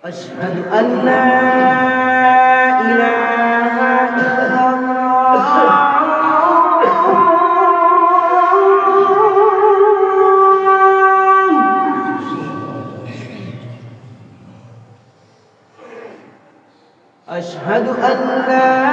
أشهد أن لا إله إلا الله أشهد أن لا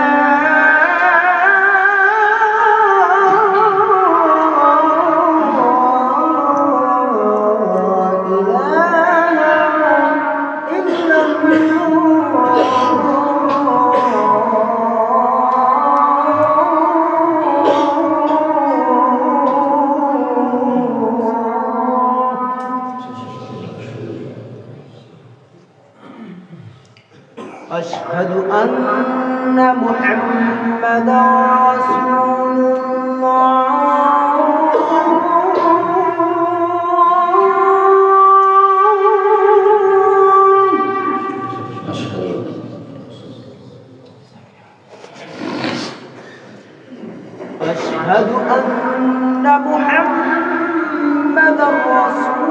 أشهد أن محمدا رسول الله أشهد أن محمدا رسول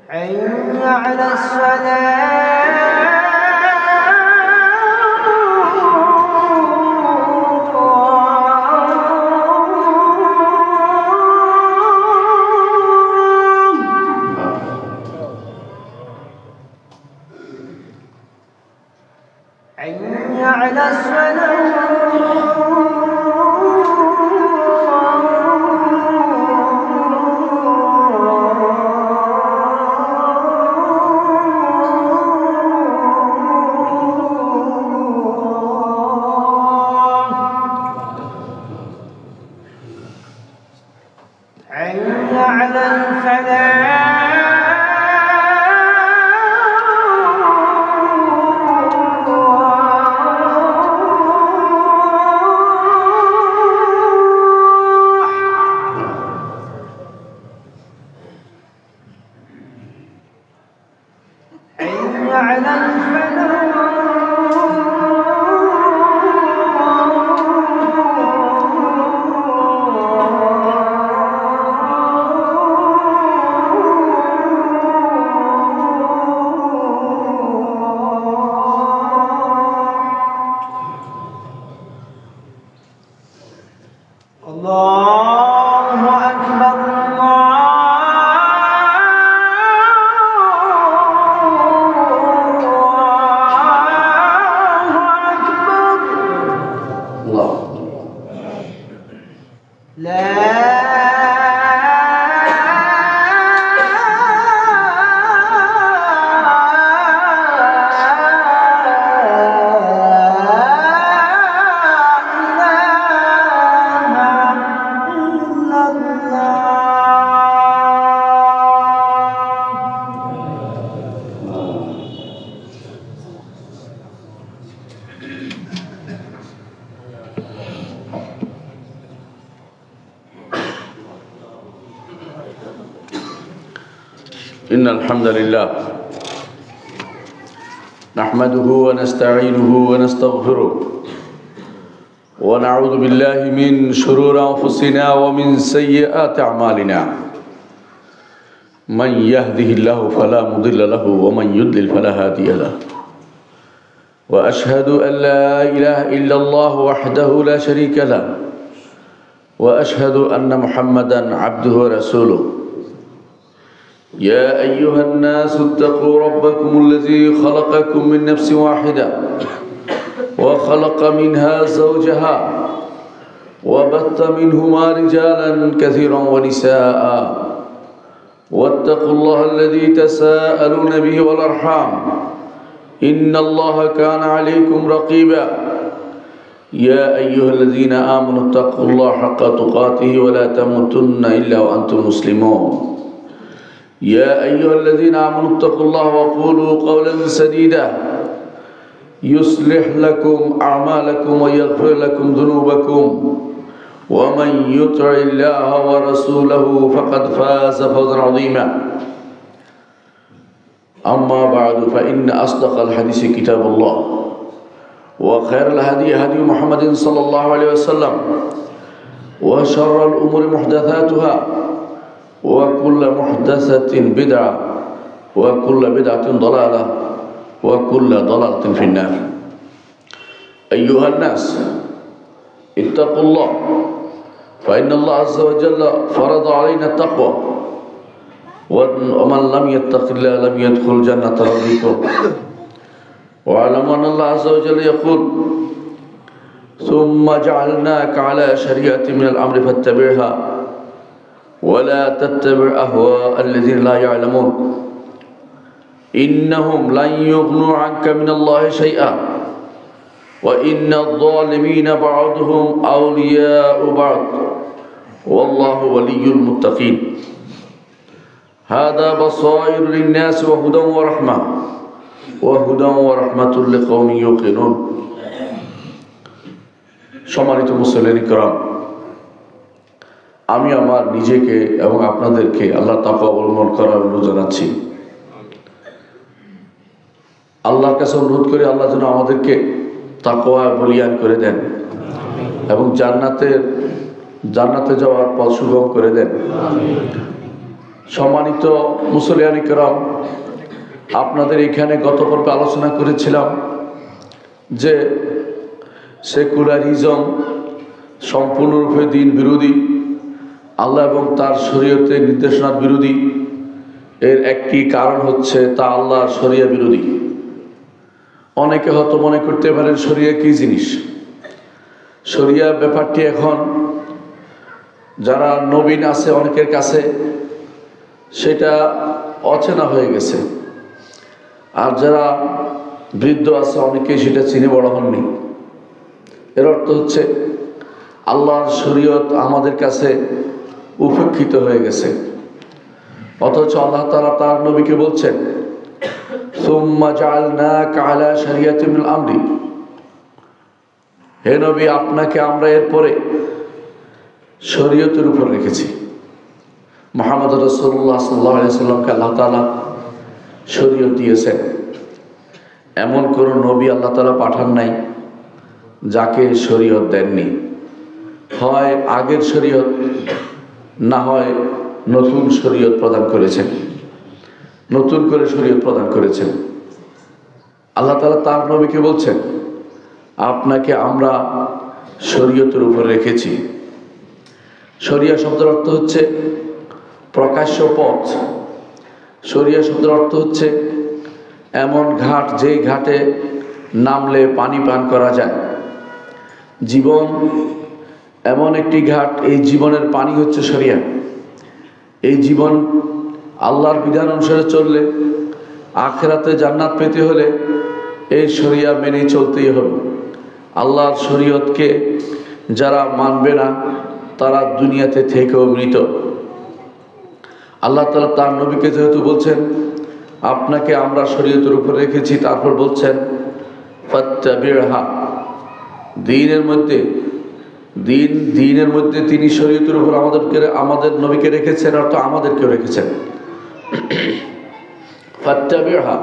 حي على حي على حي على الفلاح حي على الفلاح الله أكبر الله لا إن الحمد لله نحمده ونستعينه ونستغفره ونعوذ بالله من شرور أنفسنا ومن سيئات أعمالنا من يهده الله فلا مضل له ومن يضلل فلا هادي له وأشهد أن لا إله إلا الله وحده لا شريك له وأشهد أن محمدا عبده ورسوله يا أيها الناس اتقوا ربكم الذي خلقكم من نفس واحدة وخلق منها زوجها وبث منهما رجالا كثيرا ونساء واتقوا الله الذي تساءلون به والأرحام إن الله كان عليكم رقيبا يا أيها الذين آمنوا اتقوا الله حق تقاته ولا تموتن إلا وأنتم مسلمون يا أيها الذين آمنوا اتقوا الله وقولوا قولا سديدا يصلح لكم أعمالكم ويغفر لكم ذنوبكم ومن يطع الله ورسوله فقد فاز فوزا عظيما أما بعد فإن أصدق الحديث كتاب الله وخير الهدي هدي محمد صلى الله عليه وسلم وشر الأمور محدثاتها وكل محدثة بدعة وكل بدعة ضلالة وكل ضلالة في النار أيها الناس اتقوا الله فإن الله عز وجل فرض علينا التقوى ومن لم يتق الله لم يدخل جنة ربكم واعلموا أن الله عز وجل يقول ثم جعلناك على شريعة من الأمر فاتبعها ولا تتبع أهواء الذين لا يعلمون إنهم لن يغنوا عنك من الله شيئا وإن الظالمين بعضهم أولياء بعض والله ولي المتقين هذا بصائر للناس وهدى ورحمة لقوم يوقنون সম্মানিত মুসলিম کرام আমি আমার নিজেকে এবং আপনাদেরকে আল্লাহর তাকওয়া অবলম্বন করার অনুরোধ জানাচ্ছি আল্লাহর কাছে অনুরোধ করি আল্লাহ যেন আমাদেরকে তাকওয়া বলিয়ান করে দেন এবং জান্নাতে যাওয়ার পথ সুগম করে দেন সম্মানিত মুসলিম کرام আপনাদের এখানে গত পর্বে আলোচনা করেছিলাম যে সেকুলারিজম সম্পূর্ণরূপে দিন বিরোধী আল্লাহ এবং তার শরীয়তের নির্দেশনার বিরোধী এর একটি কারণ হচ্ছে তা আল্লাহর শরিয়া বিরোধী অনেকে হয়তো মনে করতে পারেন শরিয়া কি জিনিস শরিয়া ব্যাপারটি এখন যারা নবীন আছে অনেকের কাছে সেটা অচেনা হয়ে গেছে আর যারা বৃদ্ধ আছে অনেকেই সেটা চিনে বড় হননি এর অর্থ হচ্ছে আল্লাহর শরীয়ত আমাদের কাছে উপেক্ষিত হয়ে গেছে অথচ আল্লাহ তাআলা তার নবীকে বলছেন সুম্মা জাআলনাকা আলা শরিয়াতিন মিনাল আমরি হে নবী আপনাকে আমরা এরপরে শরীয়তের উপর রেখেছি মুহাম্মদ রাসূলুল্লাহ সাল্লাল্লাহু আলাইহি ওয়াসাল্লামকে আল্লাহ তাআলা শরীয়ত দিয়েছেন এমন কোন নবী আল্লাহ তাআলা পাঠান নাই যাকে শরীয়ত দেননি হয় আগের শরীয়ত না হয় নতুন শরীয়ত প্রদান করেছেন নতুন করে শরীয়ত প্রদান করেছেন আল্লাহ তাআলা তার নবীকে বলছেন আপনাকে আমরা শরীয়তের উপর রেখেছি শরিয়া শব্দের অর্থ হচ্ছে প্রকাশ্য পথ শরিয়া শব্দের অর্থ হচ্ছে এমন ঘাট যেই ঘাটে নামলে পানি পান করা যায় জীবন এমন একটি ঘাট এই জীবনের পানি হচ্ছে শরিয়া এই জীবন আল্লাহর বিধান অনুসারে চললে আখিরাতে জান্নাত পেতে হলে এই শরিয়া মেনে চলতেই হবে আল্লাহর শরীয়তকে যারা মানবে না তারা দুনিয়াতে থেকেও মৃত আল্লাহ তাআলা তার নবীকে যেহেতু বলছেন আপনাকে আমরা শরীয়তের উপর রেখেছি তারপর বলছেন ফাত্তাবি'হা দ্বীনের মধ্যে তিনি শরীয়তের উপর আমাদের নবীকে রেখেছেন অর্থাৎ আমাদেরকেও রেখেছেন ফাত্তাবি'হা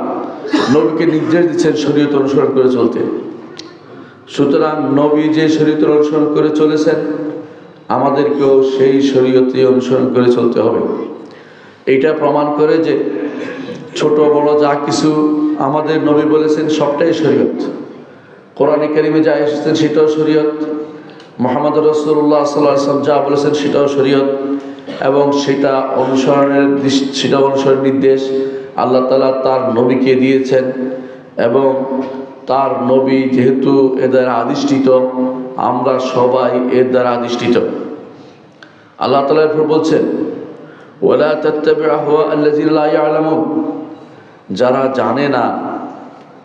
নবীকে নির্দেশ দিচ্ছেন শরীয়ত অনুসরণ করে চলতে সুতরাং নবী যে শরীয়ত অনুসরণ করে চলেছেন আমাদেরকেও সেই শরীয়তে অনুসরণ করে চলতে হবে এটা প্রমাণ করে যে ছোট বড় যা কিছু আমাদের নবী বলেছেন সবটাই শরীয়ত কোরআনে কারিমে যা এসেছেন সেটাও শরীয়ত মুহাম্মদ রাসূলুল্লাহ সাল্লাল্লাহু আলাইহি ওয়াসাল্লাম যা বলেছেন সেটাও শরীয়ত এবং সেটা অনুসরণের নির্দেশ আল্লাহ তাআলা তার নবীকে দিয়েছেন এবং তার নবী যেহেতু এর দ্বারা আদিষ্ঠিত আমরা সবাই এর দ্বারা আদিষ্ঠিত আল্লাহ তাআলা এরপর বলছেন ওয়ালা তাত্তাবি আহওয়া আল্লাযিনা লা ইয়ালামুন, যারা জানে না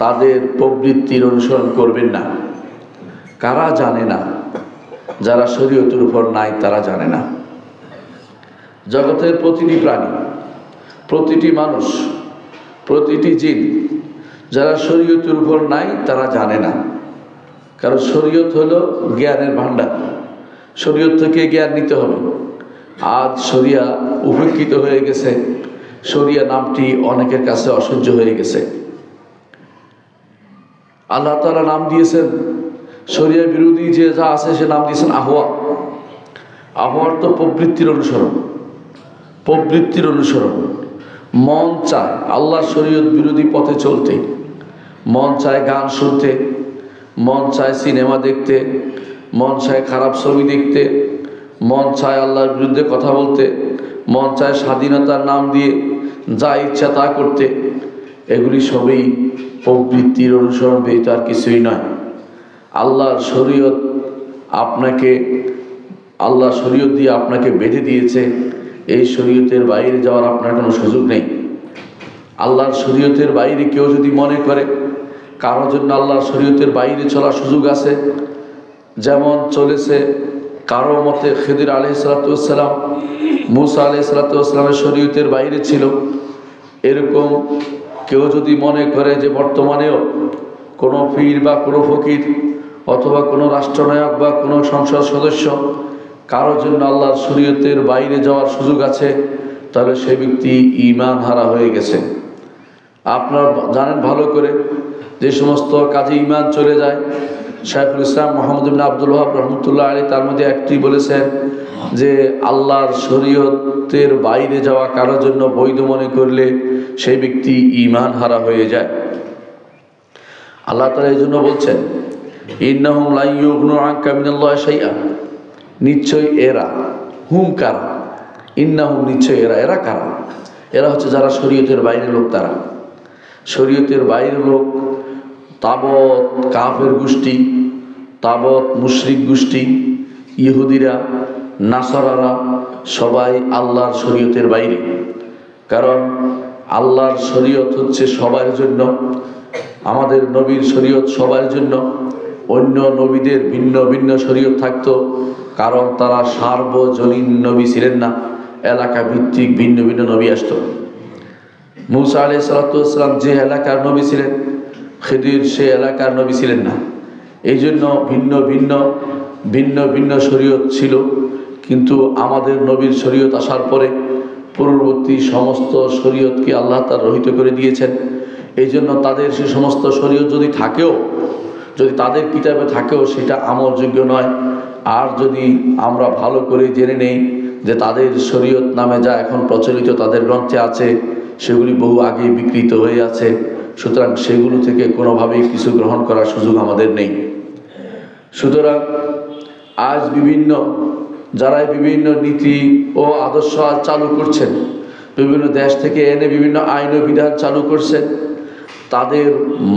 তাদের প্রবৃত্তির অনুসরণ করবেন না। কারা জানে না? যারা শরীয়তের উপর নাই তারা জানে না। জগতের প্রতিটি প্রাণী, প্রতিটি মানুষ, প্রতিটি জিন যারা শরীয়তের উপর নাই তারা জানে না। কারণ শরীয়ত হলো জ্ঞানের ভাণ্ডার, শরীয়ত থেকে জ্ঞান নিতে হবে। আজ শরিয়া উপেক্ষিত হয়ে গেছে, শরিয়া নামটি অনেকের কাছে অসহ্য হয়ে গেছে। আল্লাহ তাআলা নাম দিয়েছেন শরিয়া বিরোধী যে যা আছে সে নাম দিয়েছেন আহওয়া। আহওয়ার তো প্রবৃত্তির অনুসরণ, প্রবৃত্তির অনুসরণ। মন চায় আল্লাহর শরীয়ত বিরোধী পথে চলতে, মন চায় গান শুনতে, মন চায় সিনেমা দেখতে, মন চায় খারাপ ছবি দেখতে, মন চায় আল্লাহর বিরুদ্ধে কথা বলতে, মন চায় স্বাধীনতার নাম দিয়ে যা ইচ্ছা তা করতে। এগুলি সবই প্রবৃত্তির অনুসরণ ব্যতীত আর কিছুই নয়। আল্লাহর শরীয়ত আপনাকে, আল্লাহ শরীয়ত দিয়ে আপনাকে বেঁধে দিয়েছে, এই শরীয়তের বাইরে যাওয়ার আপনার কোনো সুযোগ নেই। আল্লাহর শরীয়তের বাইরে কেউ যদি মনে করে কারোর জন্য আল্লাহর শরীয়তের বাইরে চলার সুযোগ আছে, যেমন চলেছে কারো মতে খিদির আলাইহিস সালাতু ওয়াস সালাম মূসা আলাইহিস সালাতু ওয়াস সালামের শরীয়তের বাইরে ছিল, এরকম কেউ যদি মনে করে যে বর্তমানেও কোনো পীর বা কোনো ফকির অথবা কোনো রাষ্ট্রনায়ক বা কোনো সংসদ সদস্য কারোর জন্য আল্লাহর শরীয়তের বাইরে যাওয়ার সুযোগ আছে, তাহলে সে ব্যক্তি ঈমান হারা হয়ে গেছে। আপনারা জানেন ভালো করে যে সমস্ত কাজে ঈমান চলে যায়, শাইখুল ইসলাম মুহাম্মদ ইবনে আব্দুল ওয়াহাব রাহমাতুল্লাহ আলাইহি তার মধ্যে একটি বলেছেন যে আল্লাহর শরীয়তের বাইরে যাওয়া কারোর জন্য বৈধ মনে করলে সেই ব্যক্তি ঈমান হারা হয়ে যায়। আল্লাহ তাআলা এই জন্য বলছেন ইন্নাহুম লা ইউগনু আনকা মিনাল্লাহি শাইআ, নিশ্চয় এরা, হুম কারা, ইন্নাহুম নিশ্চয় এরা, এরা কারা? এরা হচ্ছে যারা শরীয়তের বাইরের লোক। তারা শরীয়তের বাইরের লোক, তাবৎ কাফের গোষ্ঠী, তাবৎ মুশরিক গোষ্ঠী, ইহুদিরা, নাসারারা সবাই আল্লাহর শরীয়তের বাইরে। কারণ আল্লাহর শরীয়ত হচ্ছে সবার জন্য, আমাদের নবীর শরীয়ত সবার জন্য। অন্য নবীদের ভিন্ন ভিন্ন শরীয়ত থাকতো, কারণ তারা সার্বজনীন নবী ছিলেন না, এলাকা ভিত্তিক ভিন্ন ভিন্ন নবী আসতো। মূসা আলাইহিস সালাতু ওয়াস সালাম যে এলাকার নবী ছিলেন, খিদির সে এলাকার নবী ছিলেন না। এই জন্য ভিন্ন ভিন্ন ভিন্ন ভিন্ন শরীয়ত ছিল। কিন্তু আমাদের নবীর শরীয়ত আসার পরে পূর্ববর্তী সমস্ত শরীয়তকে আল্লাহ তাআলা রহিত করে দিয়েছেন। এই জন্য তাদের সে সমস্ত শরীয়ত যদি থাকেও, যদি তাদের কিতাবে থাকেও, সেটা আমলযোগ্য নয়। আর যদি আমরা ভালো করে জেনে নেই যে তাদের শরীয়ত নামে যা এখন প্রচলিত তাদের গ্রন্থে আছে, সেগুলি বহু আগেই বিকৃত হয়ে আছে। সুতরাং সেগুলো থেকে কোনোভাবেই কিছু গ্রহণ করার সুযোগ আমাদের নেই। সুতরাং আজ বিভিন্ন যারা বিভিন্ন নীতি ও আদর্শ আজ চালু করছেন, বিভিন্ন দেশ থেকে এনে বিভিন্ন আইন ও বিধান চালু করছেন, তাদের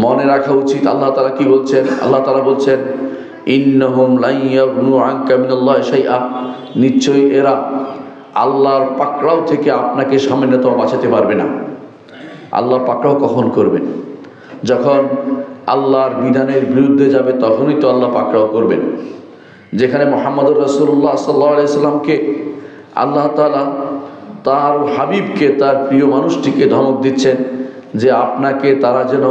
মনে রাখা উচিত আল্লাহ তাআলা কি বলছেন। আল্লাহ তাআলা বলছেন ইন্নাহুম লা ইয়াগনু আনকা মিনাল্লাহি শাইআ, নিশ্চয়ই এরা আল্লাহর পাকড়াও থেকে আপনাকে সামান্যতম বাঁচাতে পারবে না। আল্লাহ পাকড়াও কখন করবেন? যখন আল্লাহর বিধানের বিরুদ্ধে যাবে তখনই তো আল্লাহ পাকড়াও করবেন। যেখানে মুহাম্মদুর রাসূলুল্লাহ সাল্লাল্লাহু আলাইহি সাল্লামকে আল্লাহ তাআলা তার হাবিবকে, তার প্রিয় মানুষটিকে ধমক দিচ্ছেন যে আপনাকে তারা যেন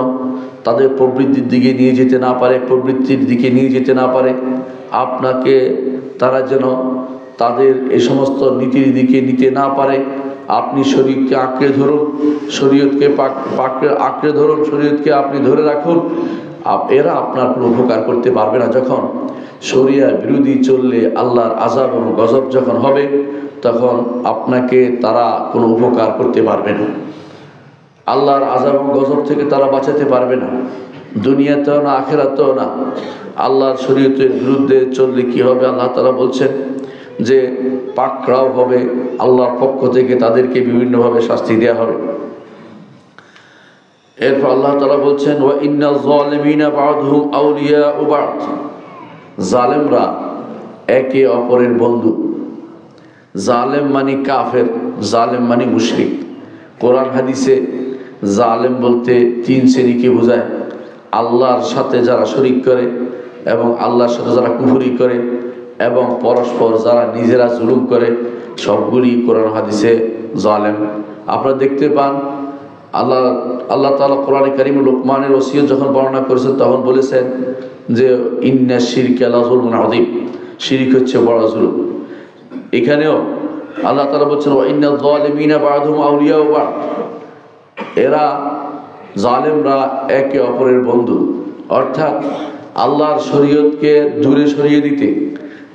তাদের প্রবৃত্তির দিকে নিয়ে যেতে না পারে, প্রবৃত্তির দিকে নিয়ে যেতে না পারে, আপনাকে তারা যেন তাদের এই সমস্ত নীতির দিকে নিতে না পারে। আপনি শরীয়তকে আঁকড়ে ধরুন, শরীয়তকে আঁকড়ে ধরুন, শরীয়তকে আপনি ধরে রাখুন, এরা আপনার কোনো উপকার করতে পারবে না। যখন শরিয়া বিরোধী চললে আল্লাহর আযাব এবং গজব যখন হবে, তখন আপনাকে তারা কোনো উপকার করতে পারবে না। আল্লাহর আযাব এবং গজব থেকে তারা বাঁচাতে পারবে না, দুনিয়াতেও না আখিরাতেও না। আল্লাহর শরীয়তের বিরুদ্ধে চললে কি হবে? আল্লাহ তাআলা বলছেন যে পাকড়াও হবে, আল্লাহর পক্ষ থেকে তাদেরকে বিভিন্নভাবে শাস্তি দেওয়া হবে। এরপর আল্লাহ তাআলা বলছেন ওয়া ইন্নাল যালিমিনা বা'দুহুম আউলিয়াউ বা'দ, জালেমরা একে অপরের বন্ধু। জালেম মানে কাফের, জালেম মানে মুশরিক। কোরআন হাদিসে জালেম বলতে তিন শ্রেণীকে বোঝায়: আল্লাহর সাথে যারা শরীক করে, এবং আল্লাহর সাথে যারা কুফরি করে, এবং পরস্পর যারা নিজেরা জুলুম করে, সবগুলি কোরআন হাদিসে জালেম। আপনারা দেখতে পান আল্লাহ তাআলা কোরআনে কারিমে লোকমানের ওসিয়ত যখন বর্ণনা করেছেন তখন বলেছেন যে ইন্না শিরকা লাযুলমুন আযীম, শিরক হচ্ছে বড় জুলুম। এখানেও আল্লাহ তাআলা বলছেন ওয়া ইন্নাল যালিমিনা বা'দুহুম আউলিয়াউ বা'দ, এরা জালেমরা একে অপরের বন্ধু। অর্থাৎ আল্লাহর শরীয়তকে দূরে সরিয়ে দিতে,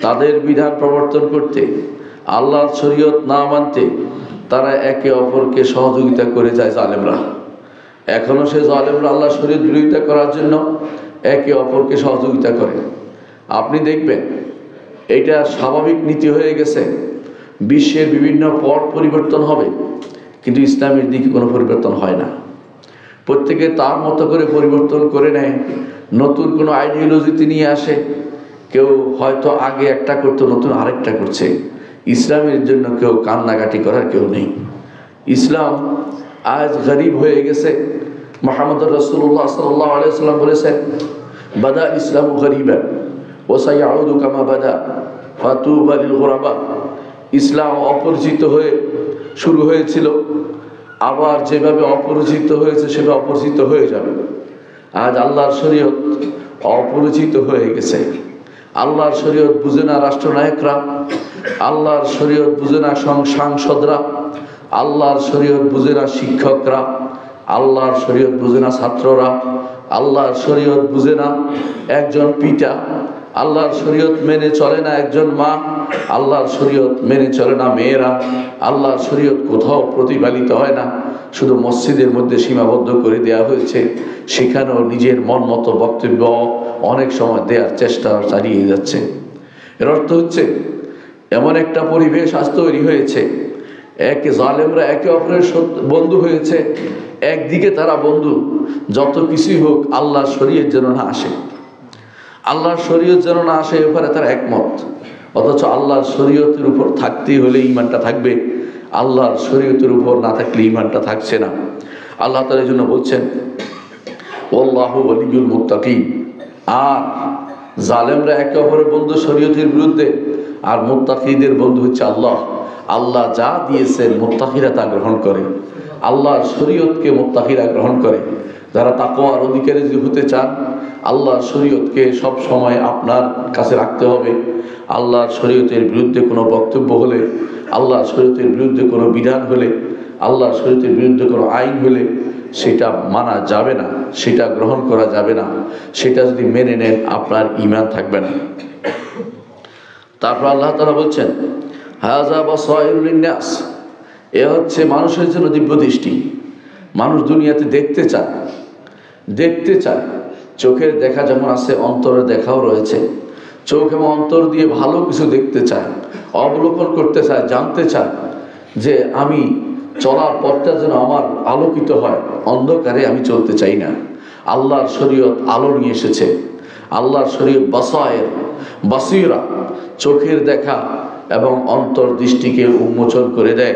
তাদের বিধান প্রবর্তন করতে, আল্লাহর শরীয়ত না মানতে তারা একে অপরকে সহযোগিতা করে যায় জালেমরা। এখনো সে জালেমরা আল্লাহর শরীয়ত বিরোধিতা করার জন্য একে অপরকে সহযোগিতা করে। আপনি দেখবেন এটা স্বাভাবিক নীতি হয়ে গেছে। বিশ্বের বিভিন্ন পট পরিবর্তন হবে, কিন্তু ইসলামের দিকে কোনো পরিবর্তন হয় না। প্রত্যেকে তার মতো করে পরিবর্তন করে নেয়, নতুন কোনো আইডিওলজিতে নিয়ে আসে। কেউ হয়তো আগে একটা করতো, নতুন আরেকটা করছে। ইসলামের জন্য কেউ কান্নাকাটি করার কেউ নেই। ইসলাম আজ গরিব হয়ে গেছে। মুহাম্মদ রাসূলুল্লাহ সাল্লাল্লাহু আলাইহি ওয়াসাল্লাম বলেছেন বাদা ইসলামু গরিবান ওয়া সায়াউদু কামা বাদা ফাতুবা লিল গুরাবা। ইসলাম অপরিচিত হয়ে শুরু হয়েছিল, আবার যেভাবে অপরিচিত হয়েছে সেভাবে অপরিচিত হয়ে যাবে। আজ আল্লাহর শরীয়ত অপরিচিত হয়ে গেছে। আল্লাহর শরীয়ত বুঝে না রাষ্ট্রনায়করা, আল্লাহর শরীয়ত বুঝে না সাংসদরা, আল্লাহর শরীয়ত বুঝে না শিক্ষকরা, আল্লাহর শরীয়ত বুঝে না ছাত্ররা, আল্লাহর শরীয়ত বুঝে না একজন পিতা, আল্লাহর শরীয়ত মেনে চলে না একজন মা, আল্লাহর শরীয়ত মেনে চলে না মেয়েরা, আল্লাহর শরীয়ত কোথাও প্রতিপালিত হয় না, শুধু মসজিদের মধ্যে সীমাবদ্ধ করে দেওয়া হয়েছে। সেখানেও নিজের মন মতো বক্তব্য অনেক সময় দেওয়ার চেষ্টা চালিয়ে যাচ্ছে। এর অর্থ হচ্ছে এমন একটা পরিবেশ আজ তৈরি হয়েছে, জালেমরা একে অপরের বন্ধু হয়েছে। একদিকে তারা বন্ধু, যত কিছুই হোক আল্লাহর শরীয়ত যেন না আসে, আল্লাহর শরীয়ত যেন না আসে, এবারে তারা একমত। অথচ আল্লাহর শরীয়তের উপর থাকতেই হলে ঈমানটা থাকবে, আল্লাহর শরীয়তের উপর না থাকলে ঈমানটা থাকছে না। আল্লাহ তাআলা এই জন্য বলছেন ওয়াল্লাহু ওয়ালিয়ুল মুত্তাকিন। আর জালেমরা একে অপরের বন্ধু শরীয়তের বিরুদ্ধে, আর মুত্তাকিদের বন্ধু হচ্ছে আল্লাহ। আল্লাহ যা দিয়েছেন মুত্তাকিরা তা গ্রহণ করে, আল্লাহর শরীয়তকে মুত্তাকিরা গ্রহণ করে। যারা তাকওয়ার অধিকারী হতে চান, আল্লাহর শরীয়তকে সব সময় আপনার কাছে রাখতে হবে। আল্লাহর শরীয়তের বিরুদ্ধে কোনো বক্তব্য হলে, আল্লাহর শরীয়তের বিরুদ্ধে কোনো বিধান হলে, আল্লাহর শরীয়তের বিরুদ্ধে কোনো আইন হলে সেটা মানা যাবে না, সেটা গ্রহণ করা যাবে না। সেটা যদি মেনে নেন আপনার ঈমান থাকবে না। তারপর আল্লাহ তাআলা বলছেন হাযা বাসায়রুল লিন্নাস, এ হচ্ছে মানুষের জন্য দিব্য দৃষ্টি। মানুষ দুনিয়াতে দেখতে চায়, দেখতে চায়। চোখের দেখা যেমন আছে, অন্তরের দেখাও রয়েছে। চোখ এবং অন্তর দিয়ে ভালো কিছু দেখতে চায়, অবলোকন করতে চায়, জানতে চায় যে আমি চলার পথটা যেন আমার আলোকিত হয়, অন্ধকারে আমি চলতে চাই না। আল্লাহর শরীয়ত আলো নিয়ে এসেছে। আল্লাহর শরীয়ত বাসায়ের, বাসীরা, চোখের দেখা এবং অন্তর দৃষ্টিকে উন্মোচন করে দেয়।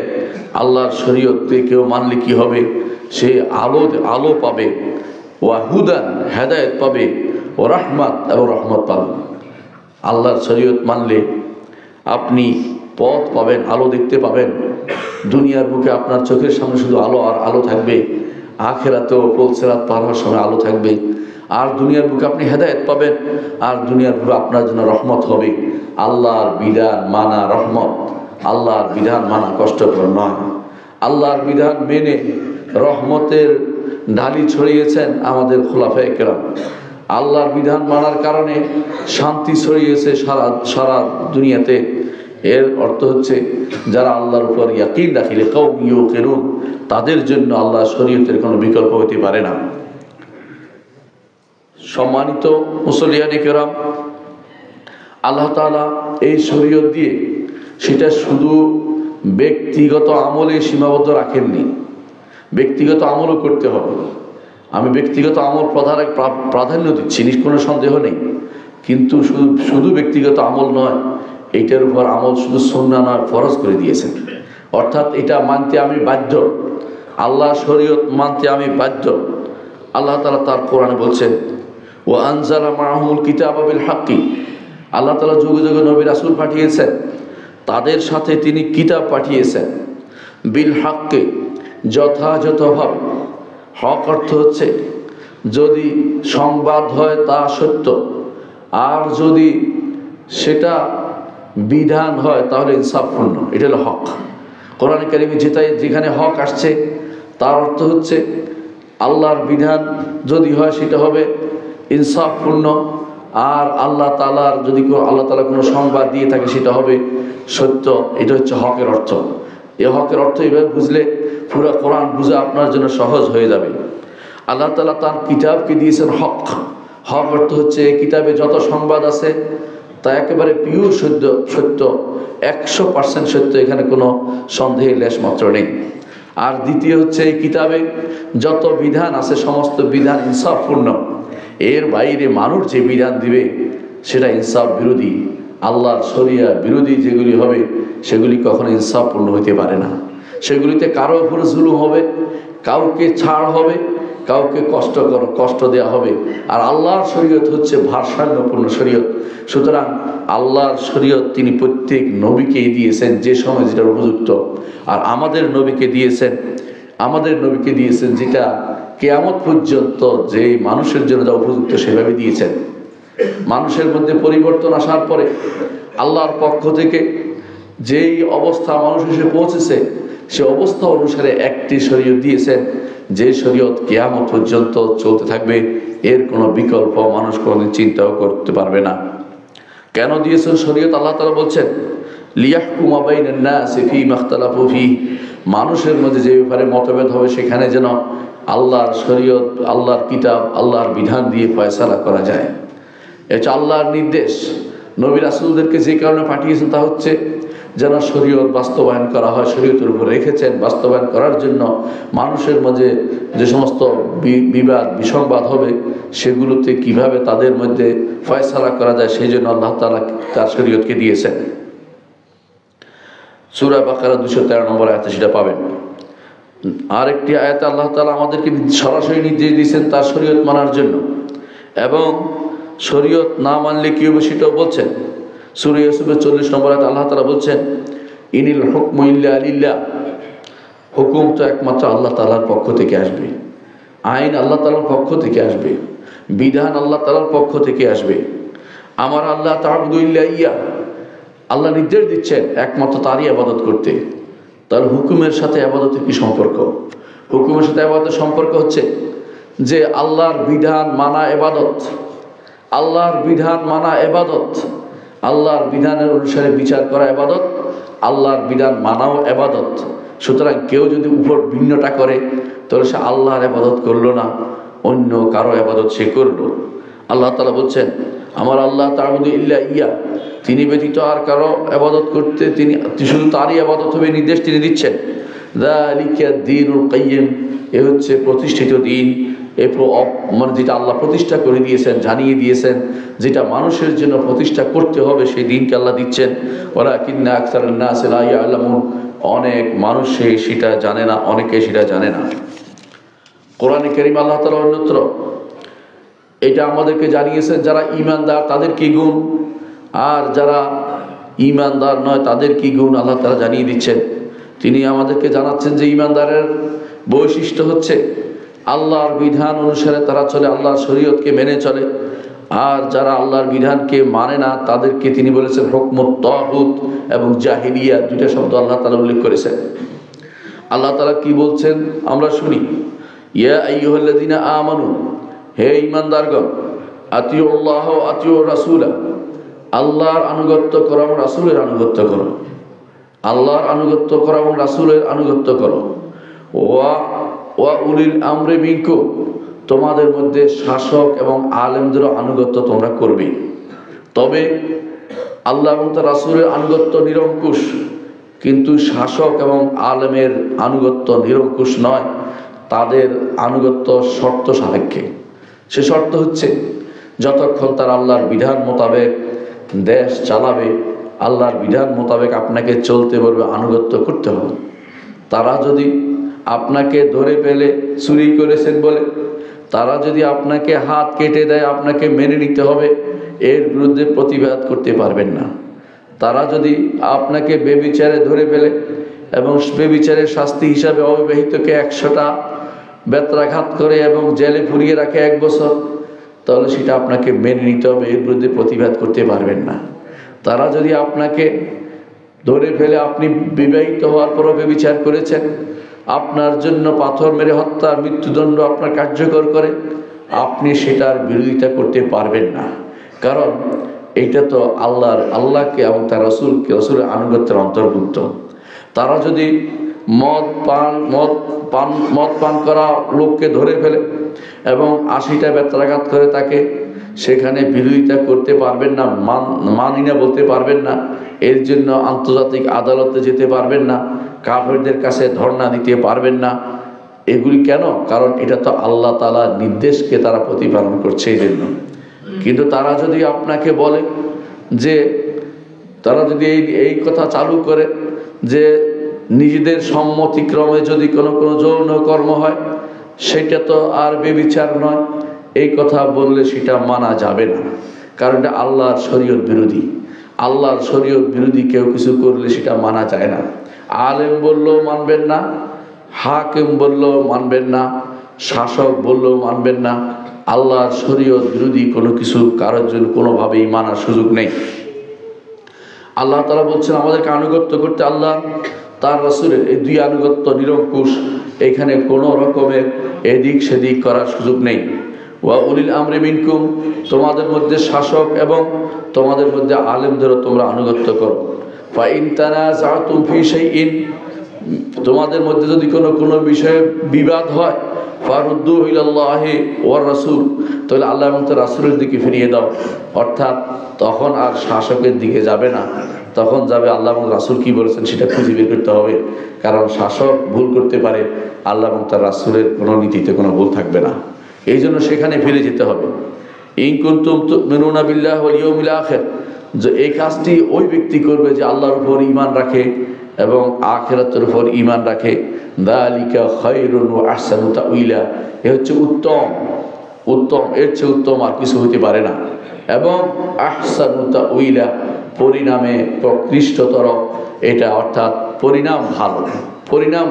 আল্লাহর শরীয়তকে কেউ মানলে কি হবে? সে আলো পাবে, ওয়াহুদান হেদায়েত পাবে, ও রাহমাত এবং রহমত পাবে। আল্লাহর শরীয়ত মানলে আপনি পথ পাবেন, আলো দেখতে পাবেন। দুনিয়ার বুকে আপনার চোখের সামনে শুধু আলো আর আলো থাকবে, আখিরাতেও পুলসিরাত পার হওয়ার সময় আলো থাকবে। আর দুনিয়ার বুকে আপনি হেদায়েত পাবেন, আর দুনিয়ার বুকে আপনার জন্য রহমত হবে। আল্লাহর বিধান মানা রহমত, আল্লাহর বিধান মানা কষ্টকর নয়। আল্লাহর বিধান মেনে রহমতের ঢালি ছড়িয়েছেন আমাদের খুলাফায়ে কেরাম। আল্লাহর বিধান মানার কারণে শান্তি ছড়িয়েছে সারা দুনিয়াতে। এর অর্থ হচ্ছে যারা আল্লাহর উপর ইয়াকিন রাখিলে কওম ইউকিনুন, তাদের জন্য আল্লাহর শরীয়তের কোনো বিকল্প হতে পারে না। সম্মানিত মুসল্লিয়ানে কেরাম, আল্লাহ তাআলা এই শরীয়ত দিয়ে সেটা শুধু ব্যক্তিগত আমলে সীমাবদ্ধ রাখেননি, ব্যক্তিগত আমলও করতে হবে। আমি ব্যক্তিগত আমল প্রাধান্য দিচ্ছি, কোনো সন্দেহ নেই। কিন্তু শুধু ব্যক্তিগত আমল নয়, এইটার উপর আমল শুধু সুন্নাহ নয়, ফরজ করে দিয়েছেন। অর্থাৎ এটা মানতে আমি বাধ্য, আল্লাহ শরীয়ত মানতে আমি বাধ্য। আল্লাহ তাআলা তার কোরআনে বলছেন, ওয়া আনজালা মাআহুল কিতাবা বিল হাক্কি, আল্লাহ তাআলা যুগে যুগে নবী রাসূল পাঠিয়েছেন, তাদের সাথে তিনি কিতাব পাঠিয়েছেন। বিল হাক্কি, যথাযথভাবে। হক অর্থ হচ্ছে যদি সংবাদ হয় তা সত্য, আর যদি সেটা বিধান হয় তাহলে ইনসাফপূর্ণ, এটা হলো হক। কোরআন কারীমে যেখানে হক আসছে তার অর্থ হচ্ছে আল্লাহর বিধান যদি হয় সেটা হবে ইনসাফপূর্ণ, আর আল্লাহ তাআলার যদি আল্লাহ তাআলা কোনো সংবাদ দিয়ে থাকে সেটা হবে সত্য। এটা হচ্ছে হকের অর্থ। এই হকের অর্থ এইভাবে বুঝলে পুরো কোরআন বোঝা আপনার জন্য সহজ হয়ে যাবে। আল্লাহ তাআলা তার কিতাবকে দিয়েছেন হক। হক অর্থ হচ্ছে এই কিতাবে যত সংবাদ আছে তা একেবারে পিওর সত্য, 100% সত্য, এখানে কোনো সন্দেহের লেশ মাত্র নেই। আর দ্বিতীয় হচ্ছে এই কিতাবে যত বিধান আছে সমস্ত বিধান ইনসাফপূর্ণ। এর বাইরে মানুষ যে বিধান দিবে সেটা ইনসাফ বিরোধী, আল্লাহর শরিয়া বিরোধী যেগুলি হবে সেগুলি কখনো ইনসাফপূর্ণ হইতে পারে না। সেগুলিতে কারো উপরে জুলুম হবে, কাউকে ছাড় হবে, কাউকে কষ্ট দেওয়া হবে। আর আল্লাহর শরীয়ত হচ্ছে ভারসাম্যপূর্ণ শরীয়ত। সুতরাং আল্লাহর শরীয়ত তিনি প্রত্যেক নবীকেই দিয়েছেন যে সময় যেটা উপযুক্ত। আর আমাদের নবীকে দিয়েছেন যেটা কিয়ামত পর্যন্ত যে মানুষের জন্য যা উপযুক্ত সেভাবে দিয়েছেন। মানুষের মধ্যে পরিবর্তন আসার পরে আল্লাহর পক্ষ থেকে যেই অবস্থা মানুষ এসে পৌঁছেছে সে অবস্থা অনুসারে একটি শরীয়ত দিয়েছেন, যে শরীয়ত কিয়ামত পর্যন্ত চলতে থাকবে। এর কোনো বিকল্প মানুষ কোনোদিন চিন্তাও করতে পারবে না। কেন দিয়েছেন শরীয়ত? আল্লাহ তাআলা বলছেন, লিয়াহকুমা বাইনান নাসি ফীমা ইখতালাফু ফীহি, মানুষের মধ্যে যে ব্যাপারে মতভেদ হবে সেখানে যেন আল্লাহর শরীয়ত, আল্লাহর কিতাব, আল্লাহর বিধান দিয়ে ফয়সালা করা যায়। এটা আল্লাহর নির্দেশ। নবী রাসূলদেরকে যে কারণে পাঠিয়েছেন তা হচ্ছে যেন শরীয়ত বাস্তবায়ন করা হয়, শরীয়তের উপর রেখেছেন বাস্তবায়ন করার জন্য। মানুষের মাঝে যে সমস্ত বিবাদ বিসংবাদ হবে সেগুলোতে কিভাবে তাদের মধ্যে ফয়সালা করা যায় সেই জন্য আল্লাহ তাআলা তার শরীয়তকে দিয়েছেন। সূরা বাকারা 213 নম্বর আয়াতে সেটা পাবেন। আরেকটি আয়াতে আল্লাহ তাআলা আমাদেরকে সরাসরি নির্দেশ দিয়েছেন তার শরীয়ত মানার জন্য, এবং শরীয়ত না মানলে কি হবে সেটাও বলছেন। সূরা ইউসুফের 40 নম্বর আয়াতে আল্লাহ তাআলা বলছেন, ইনিল হুকমু ইল্লা লিল্লাহ, হুকুম তো একমাত্র আল্লাহ তাআলার পক্ষ থেকে আসবে, আইন আল্লাহ তাআলার পক্ষ থেকে আসবে, বিধান আল্লাহ তাআলার পক্ষ থেকে আসবে। আমার আল্লাহ তা'বুদু ইল্লা ইয়া, আল্লাহ নির্দেশ দিচ্ছেন একমাত্র তারই ইবাদত করতে। তার হুকুমের সাথে ইবাদতের কি সম্পর্ক? হুকুমের সাথে ইবাদতের সম্পর্ক হচ্ছে যে আল্লাহর বিধান মানা ইবাদত, আল্লাহর বিধান মানা ইবাদত, আল্লাহর বিধানের অনুসারে বিচার করা ইবাদত, আল্লাহর বিধান মানাও ইবাদত। সুতরাং কেউ যদি উপর ভিন্নটা করে তাহলে সে আল্লাহর ইবাদত করলো না, অন্য কারো ইবাদত সে করলো। আল্লাহ তাআলা বলছেন, আমার আল্লাহ তা'বুদু ইল্লা ইয়া, তিনি ব্যতীত আর কারো ইবাদত করতে তিনি শুধু তারই ইবাদত হবে নির্দেশ তিনি দিচ্ছেন। যালিকা দ্বীনুল কাইয়্যিম, এ হচ্ছে প্রতিষ্ঠিত দিন। মানে যেটা আল্লাহ প্রতিষ্ঠা করে দিয়েছেন, জানিয়ে দিয়েছেন, যেটা মানুষের জন্য প্রতিষ্ঠা করতে হবে সেই দিনকে আল্লাহ দিচ্ছেন। ওয়ালাকিন্না আকসারান নাসি লা ইয়ালামুন, অনেক মানুষ সেটা জানে না, অনেকে সেটা জানে না। কোরআনে কারীম আল্লাহ তাআলা অন্যত্র এটা আমাদেরকে জানিয়েছেন যারা ঈমানদার তাদের কি গুণ, আর যারা ঈমানদার নয় তাদের কি গুণ আল্লাহ তাআলা জানিয়ে দিচ্ছেন। তিনি আমাদেরকে জানাচ্ছেন যে ঈমানদারের বৈশিষ্ট্য হচ্ছে আল্লাহর বিধান অনুসারে তারা চলে, আল্লাহর শরীয়তকে মেনে চলে। আর যারা আল্লাহর বিধানকে মানে না তাদেরকে তিনি বলেছেন হুকমুত তাগুত এবং জাহিলিয়া, দুইটা শব্দ আল্লাহ তাআলা উল্লেখ করেছেন। আল্লাহ তাআলা কি বলছেন আমরা শুনি, ইয়া আইয়ুহাল্লাযীনা আমানু, হে ঈমানদারগণ, আতিউল্লাহ ওয়া আতিউর রাসূলা, আল্লাহর আনুগত্য করো এবং রাসূলের আনুগত্য করো, আল্লাহর আনুগত্য করো এবং রাসূলের আনুগত্য করো। ওয়া উলিল আমরি মিনকুম, তোমাদের মধ্যে শাসক এবং আলেমদের আনুগত্য তোমরা করবে। তবে আল্লাহ এবং তার রাসূলের আনুগত্য নিরঙ্কুশ, কিন্তু শাসক এবং আলেমের আনুগত্য নিরঙ্কুশ নয়, তাদের আনুগত্য শর্ত সাপেক্ষে। সে শর্ত হচ্ছে যতক্ষণ তার আল্লাহর বিধান মোতাবেক দেশ চালাবে, আল্লাহর বিধান মোতাবেক আপনাকে চলতে বলবে, আনুগত্য করতে হবে। তারা যদি আপনাকে ধরে পেলে চুরি করেছেন বলে, তারা যদি আপনাকে হাত কেটে দেয়, আপনাকে মেনে নিতে হবে, এর বিরুদ্ধে প্রতিবাদ করতে পারবেন না। তারা যদি আপনাকে বেবিচারে ধরে ফেলে এবং বেবিচারের শাস্তি হিসাবে অবিবাহিতকে 100টা বেত্রাঘাত করে এবং জেলে পুরিয়ে রাখে 1 বছর, তাহলে সেটা আপনাকে মেনে নিতে হবে, এর বিরুদ্ধে প্রতিবাদ করতে পারবেন না। তারা যদি আপনাকে ধরে ফেলে আপনি বিবাহিত হওয়ার পরও বেবিচার করেছেন, আপনার জন্য পাথর মেরে হত্যা, মৃত্যুদণ্ড আপনার কার্যকর করে, আপনি সেটার বিরোধিতা করতে পারবেন না। কারণ এটা তো আল্লাহকে এবং তার রসুলের আনুগত্যের অন্তর্ভুক্ত। তারা যদি মদ পান করা লোককে ধরে ফেলে এবং 80টা বেত্রাঘাত করে তাকে, সেখানে বিরোধিতা করতে পারবেন না, মানি না বলতে পারবেন না, এর জন্য আন্তর্জাতিক আদালতে যেতে পারবেন না, কাফেরদের কাছে ধর্ণা দিতে পারবেন না। এগুলি কেন? কারণ এটা তো আল্লাহ তাআলার নির্দেশকে তারা প্রতিপালন করছে এই জন্য। কিন্তু তারা যদি আপনাকে বলে যে, তারা যদি এই কথা চালু করে যে নিজেদের সম্মতিক্রমে যদি কোনো যৌন কর্ম হয়, সেটা তো আর বেবিচার নয়, এই কথা বললে সেটা মানা যাবে না। কারণ এটা আল্লাহর শরীয়ত বিরোধী। আল্লাহর শরীয়ত বিরোধী কেউ কিছু করলে সেটা মানা যায় না। আলেম বললেও মানবেন না, হাকিম বললেও মানবেন না, শাসক বললেও মানবেন না। আল্লাহর শরীয়ত বিরোধী কোনো কিছু কারোর জন্য কোনোভাবেই মানার সুযোগ নেই। আল্লাহ তাআলা বলছেন আমাদেরকে আনুগত্য করতে, আল্লাহ তার রাসূলের এই 2 আনুগত্য নিরঙ্কুশ, এখানে কোনো রকমের এদিক সেদিক করার সুযোগ নেই। ওয়া উলিল আমরি মিনকুম, তোমাদের মধ্যে শাসক এবং তোমাদের মধ্যে আলেমদেরও তোমরা আনুগত্য করো। ফা ইন তানাযাতুম ফি শাইইন, তোমাদের মধ্যে যদি কোনো বিষয়ে বিবাদ হয়, ফারুদ্দু ইলাল্লাহি ওয়ার রাসূল, তাহলে আল্লাহ এবং তার রাসূলের দিকে ফিরিয়ে দাও। অর্থাৎ তখন আর শাসকের দিকে যাবে না, তখন যাবে আল্লাহ এবং রাসূল কি বলেছেন সেটা খুঁজে বের করতে হবে। কারণ শাসক ভুল করতে পারে, আল্লাহ এবং তার রাসূলের কোনো নীতিতে কোনো ভুল থাকবে না, এই জন্য সেখানে ফিরে যেতে হবে। ইন কুনতুম তুমিনুনা বিল্লাহি ওয়াল ইয়াউমিল আখির, যে এই কাজটি ওই ব্যক্তি করবে যে আল্লাহর উপর ঈমান রাখে এবং আখিরাতের উপর ঈমান রাখে। যালিকা খায়রুন ওয়া আহসানু তাউইলা, এ হচ্ছে উত্তম, এর চেয়ে উত্তম আর কিছু হতে পারে না। এবং আহসানু তাউইলা, পরিণামে প্রকৃষ্টতর এটা, অর্থাৎ পরিণাম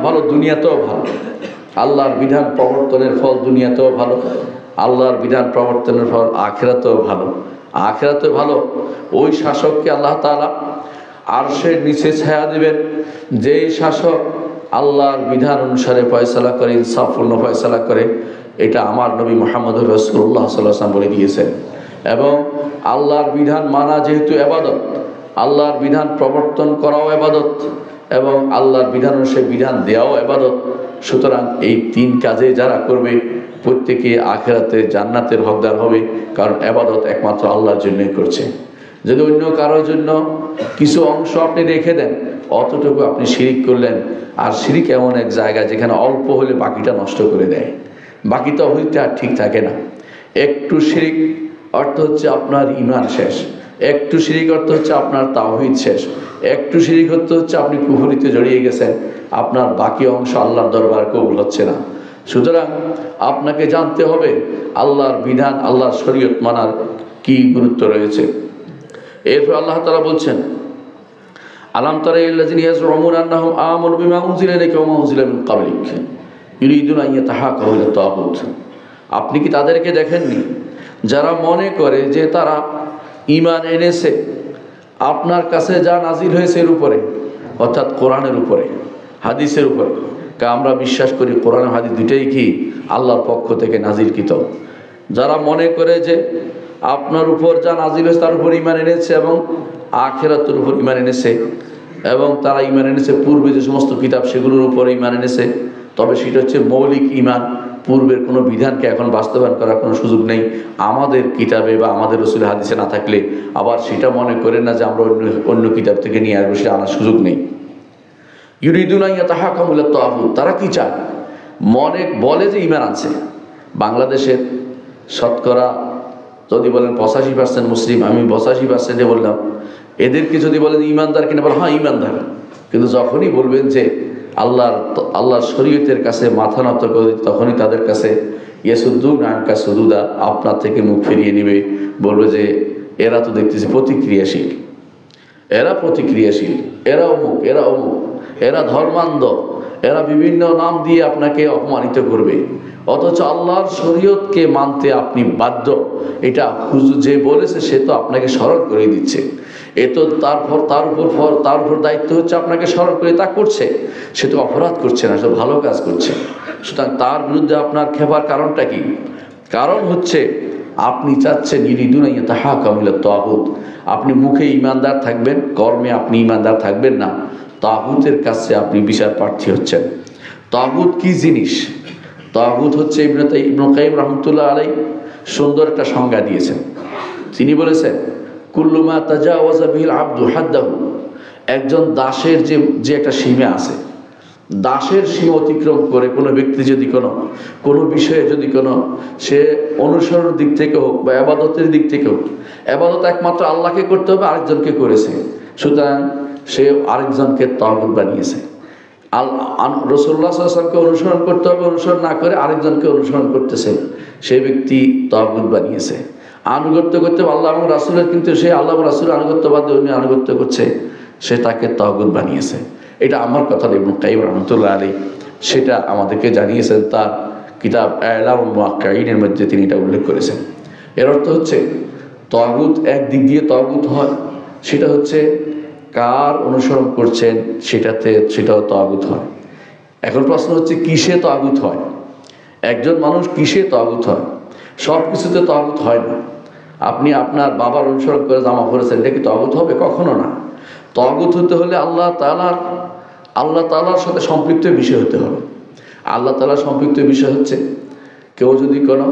ভালো, দুনিয়াতেও ভালো। আল্লাহর বিধান প্রবর্তনের ফল দুনিয়াতেও ভালো, আল্লাহর বিধান প্রবর্তনের ফল আখিরাতেও ভালো। ওই শাসককে আল্লাহ তাআলা আরশের নিচে ছায়া দিবেন, যেই শাসক আল্লাহর বিধান অনুসারে ফয়সালা করে, ইনসাফপূর্ণ ফয়সালা করে। এটা আমার নবী মুহাম্মদুর রাসূলুল্লাহ সাল্লাল্লাহু আলাইহি ওয়াসাল্লাম বলে দিয়েছেন। এবং আল্লাহর বিধান মানা যেহেতু ইবাদত, আল্লাহর বিধান প্রবর্তন করাও ইবাদত এবং আল্লাহর বিধান অনুসারে বিধান দেওয়াও ইবাদত। সুতরাং এই 3 কাজে যারা করবে প্রত্যেকে আখিরাতে জান্নাতের হকদার হবে, কারণ ইবাদত একমাত্র আল্লাহর জন্যই করছে। যদি অন্য কারোর জন্য কিছু অংশ আপনি রেখে দেন, অতটুকু আপনি শিরিক করলেন। আর শিরিক এমন এক জায়গা যেখানে অল্প হলে বাকিটা নষ্ট করে দেয়, বাকিটা হইতে আর ঠিক থাকে না। একটু শিরিক অর্থ হচ্ছে আপনার ঈমান শেষ, একটু শিরিক অর্থ হচ্ছে আপনার তাওহীদ শেষ, একটু শিরিক অর্থ হচ্ছে আপনি কুফরিতে জড়িয়ে গেছেন, আপনার বাকি অংশ আল্লাহর দরবারে কবুল হচ্ছে না। সুতরাং আপনাকে জানতে হবে আল্লাহর বিধান, আল্লাহর শরীয়ত মানার কি গুরুত্ব রয়েছে। এরপর আল্লাহ তাআলা বলছেন, আলাম তারা ইল্লাযিনা ইয়াজউমুনা আন্নাহুম আমানু বিমা উনজিলা ইলাইকা ওয়া মা উনজিলা মিন ক্বাবলিক ইউরিদুনা আন ইয়াতাহাকামু ইলা তাগুত। আপনি কি তাদেরকে দেখেননি যারা মনে করে যে তারা ঈমান এনেছে আপনার কাছে যা নাজিল হয়েছে এর উপরে, অর্থাৎ কোরআনের উপরে, হাদিসের উপরে। আমরা বিশ্বাস করি কোরআন হাদিস দুইটাই কি আল্লাহর পক্ষ থেকে নাজিলকৃত। যারা মনে করে যে আপনার উপর যা নাজিল হয়েছে তার উপর ঈমান এনেছে এবং আখিরাতের উপর ঈমান এনেছে, এবং তারা ঈমান এনেছে পূর্বে যে সমস্ত কিতাব সেগুলোর উপর ঈমান এনেছে, তবে সেটা হচ্ছে মৌলিক ঈমান। পূর্বের কোনো বিধানকে এখন বাস্তবায়ন করার কোনো সুযোগ নেই আমাদের কিতাবে বা আমাদের রাসূলের হাদিসে না থাকলে। আবার সেটা মনে করেন না যে আমরা অন্য কিতাব থেকে নিয়ে আসবো, সেটা আনার সুযোগ নেই। ইউরিদুনা আন ইয়াতাহাকামু ইলা তাগুত, তারা কি চায়? বলে যে ঈমান আনছে। বাংলাদেশের শতকরা যদি বলেন 85% মুসলিম, আমি 85% বললাম। এদেরকে যদি বলেন ইমানদার কিনা, বলেন হ্যাঁ ইমানদার। কিন্তু যখনই বলবেন যে আল্লাহর শরীয়তের কাছে মাথা নত করে, তখনই তাদের কাছে ইয়াসুদ্দুন আনকা সুদুদা, আপনার থেকে মুখ ফিরিয়ে নেবে, বলবে যে এরা তো দেখতেছি প্রতিক্রিয়াশীল, এরা প্রতিক্রিয়াশীল, এরা অমুক, এরা অমুক, এরা ধর্মান্ধ, এরা বিভিন্ন নাম দিয়ে আপনাকে অপমানিত করবে। অথচ আল্লাহর শরীয়তকে মানতে আপনি বাধ্য। এটা হুজুর যে বলেছে সে তো আপনাকে স্মরণ করে দিচ্ছে। এ তো তার উপর দায়িত্ব হচ্ছে আপনাকে স্মরণ করে, তা করছে। সে তো অপরাধ করছে না, সে ভালো কাজ করছে। সুতরাং তার বিরুদ্ধে আপনার খেপার কারণটা কি? কারণ হচ্ছে আপনি চাচ্ছেন ইরিদুনা ইয়াতাহাকামু ইলা তাগুত। আপনি মুখে ইমানদার থাকবেন, কর্মে আপনি ইমানদার থাকবেন না। তাগুতের কাছে আপনি বিচার প্রার্থী হচ্ছেন। তাগুত কি জিনিস? তাগুত হচ্ছে ইবনে কাইয়িম রাহমাতুল্লাহ আলাইহি সুন্দর একটা সংজ্ঞা দিয়েছেন। তিনি বলেছেন কুল্লু মা তাজাওয়াজা বিল আবদু হাদ্দাহু। একজন দাসের যে একটা সীমা আছে, দাসের সীমা অতিক্রম করে কোনো ব্যক্তি যদি কোনো বিষয়ে যদি সে অনুসরণের দিক থেকে হোক বা আবাদতের দিক থেকে হোক, আবাদত একমাত্র আল্লাহকে করতে হবে, আরেকজনকে করেছে, সুতরাং সে আরেকজনকে তাগুত বানিয়েছে। রাসূলুল্লাহ সাল্লাল্লাহু আলাইহি ওয়াসাল্লামকে অনুসরণ করতে হবে, অনুসরণ না করে আরেকজনকে অনুসরণ করতেছে, সেই ব্যক্তি তাগুত বানিয়েছে। আনুগত্য করতে আল্লাহ এবং রাসূলের, কিন্তু সে আল্লাহ এবং রাসূলের আনুগত্য বাদে অন্য আনুগত্য করছে, সে তাকে তাগুত বানিয়েছে। এটা আমার কথা ইবনে কাইয়িম রাহমাতুল্লাহ আলাইহি সেটা আমাদেরকে জানিয়েছেন তার কিতাব ইলামুল মুওয়াক্কিঈনের মধ্যে তিনি এটা উল্লেখ করেছেন। এর অর্থ হচ্ছে তাগুত একদিক দিয়ে তাগুত হয়, সেটা হচ্ছে কার অনুসরণ করছেন সেটাও তাগুত হয়। এখন প্রশ্ন হচ্ছে কিসে তাগুত হয়? একজন মানুষ কিসে তাগুত হয়? সব কিছুতে তাগুত হয় না। আপনি আপনার বাবার অনুসরণ করে জামা পরেছেন, এটা কি তাগুত হবে? কখনো না। তাগুত হতে হলে আল্লাহ তাআলার সাথে সম্পৃক্ত বিষয় হতে হবে। আল্লাহ তাআলার সম্পৃক্ত বিষয় হচ্ছে কেউ যদি কোনো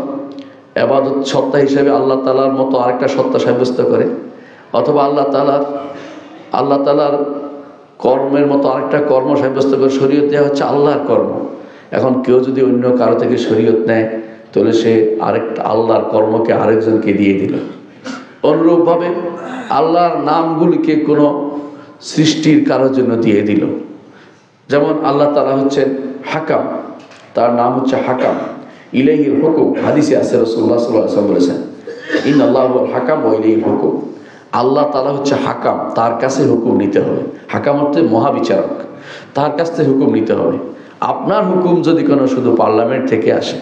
ইবাদত সত্তা হিসেবে আল্লাহ তাআলার মতো আরেকটা সত্তা সাব্যস্ত করে, অথবা আল্লাহ তাআলার কর্মের মতো আরেকটা কর্ম সাব্যস্ত করে, শরীয়ত দেওয়া হচ্ছে আল্লাহর কর্ম। এখন কেউ যদি অন্য কারো থেকে শরীয়ত নেয়, তাহলে সে আরেকটা আল্লাহর কর্মকে আরেকজনকে দিয়ে দিল। অনুরূপভাবে আল্লাহর নামগুলিকে কোনো সৃষ্টির কারোর জন্য দিয়ে দিল। যেমন আল্লাহ তাআলা হচ্ছেন হাকাম, তার নাম হচ্ছে হাকাম। ইলাইহিল হুকুম, হাদিসে আছে রাসূলুল্লাহ সাল্লাল্লাহু আলাইহি ওয়াসাল্লাম বলেছেন ইন্নাল্লাহু হুয়াল হাকাম ওয়া ইলাইহিল হুকুম। আল্লাহ তাআলা হচ্ছে হাকাম, তার কাছে হুকুম নিতে হবে। হাকাম হচ্ছে মহাবিচারক, তার কাছ থেকে হুকুম নিতে হবে। আপনার হুকুম যদি কোনো শুধু পার্লামেন্ট থেকে আসে,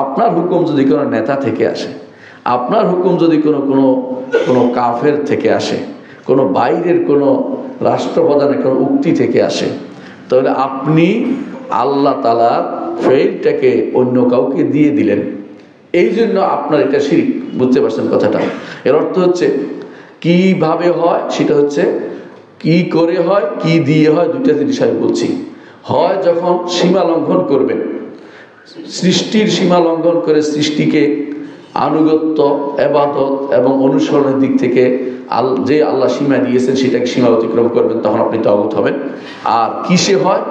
আপনার হুকুম যদি কোনো নেতা থেকে আসে, আপনার হুকুম যদি কোনো কাফের থেকে আসে, কোনো বাইরের কোনো রাষ্ট্রপ্রধানের কোনো উক্তি থেকে আসে, তাহলে আপনি আল্লাহ তাআলার ফেইলটাকে অন্য কাউকে দিয়ে দিলেন। এই জন্য আপনার এটা শিরক। বুঝতে পারছেন কথাটা? এর অর্থ হচ্ছে কিভাবে হয়, সেটা হচ্ছে কি করে হয়, কি দিয়ে হয়, দুইটা জিনিস আমি বলছি। হয় যখন সীমা লঙ্ঘন করবেন, সৃষ্টির সীমা লঙ্ঘন করে সৃষ্টিকে আনুগত্য, ইবাদত এবং অনুসরণের দিক থেকে যে আল্লাহ সীমা দিয়েছেন সেটাকে সীমা অতিক্রম করবেন, তখন আপনি তাগুত হবেন। আর কিসে হয়?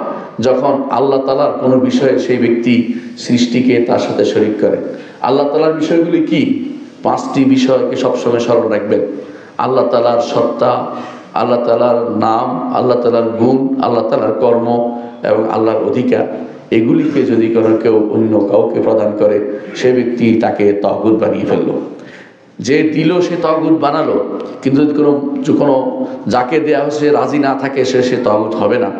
যখন আল্লাহ তাআলার কোনো বিষয়ে সেই ব্যক্তি সৃষ্টিকে তার সাথে শরীক করে। আল্লাহ তাআলার বিষয়গুলি কি? 5টি বিষয়কে সবসময় স্মরণ রাখবেন। আল্লাহ তাআলার সত্তা, আল্লাহ তাআলার নাম, আল্লাহ তাআলার গুণ, আল্লাহ তাআলার কর্ম এবং আল্লাহর অধিকার। এগুলিকে যদি কেউ অন্য কাউকে প্রদান করে, সে ব্যক্তি তাকে তাগুত বানিয়ে ফেললো। যে দিল সে তাগুত বানালো, কিন্তু যদি কোনো যাকে দেয়া হয়েছে রাজি না থাকে, সে তাগুত হবে না।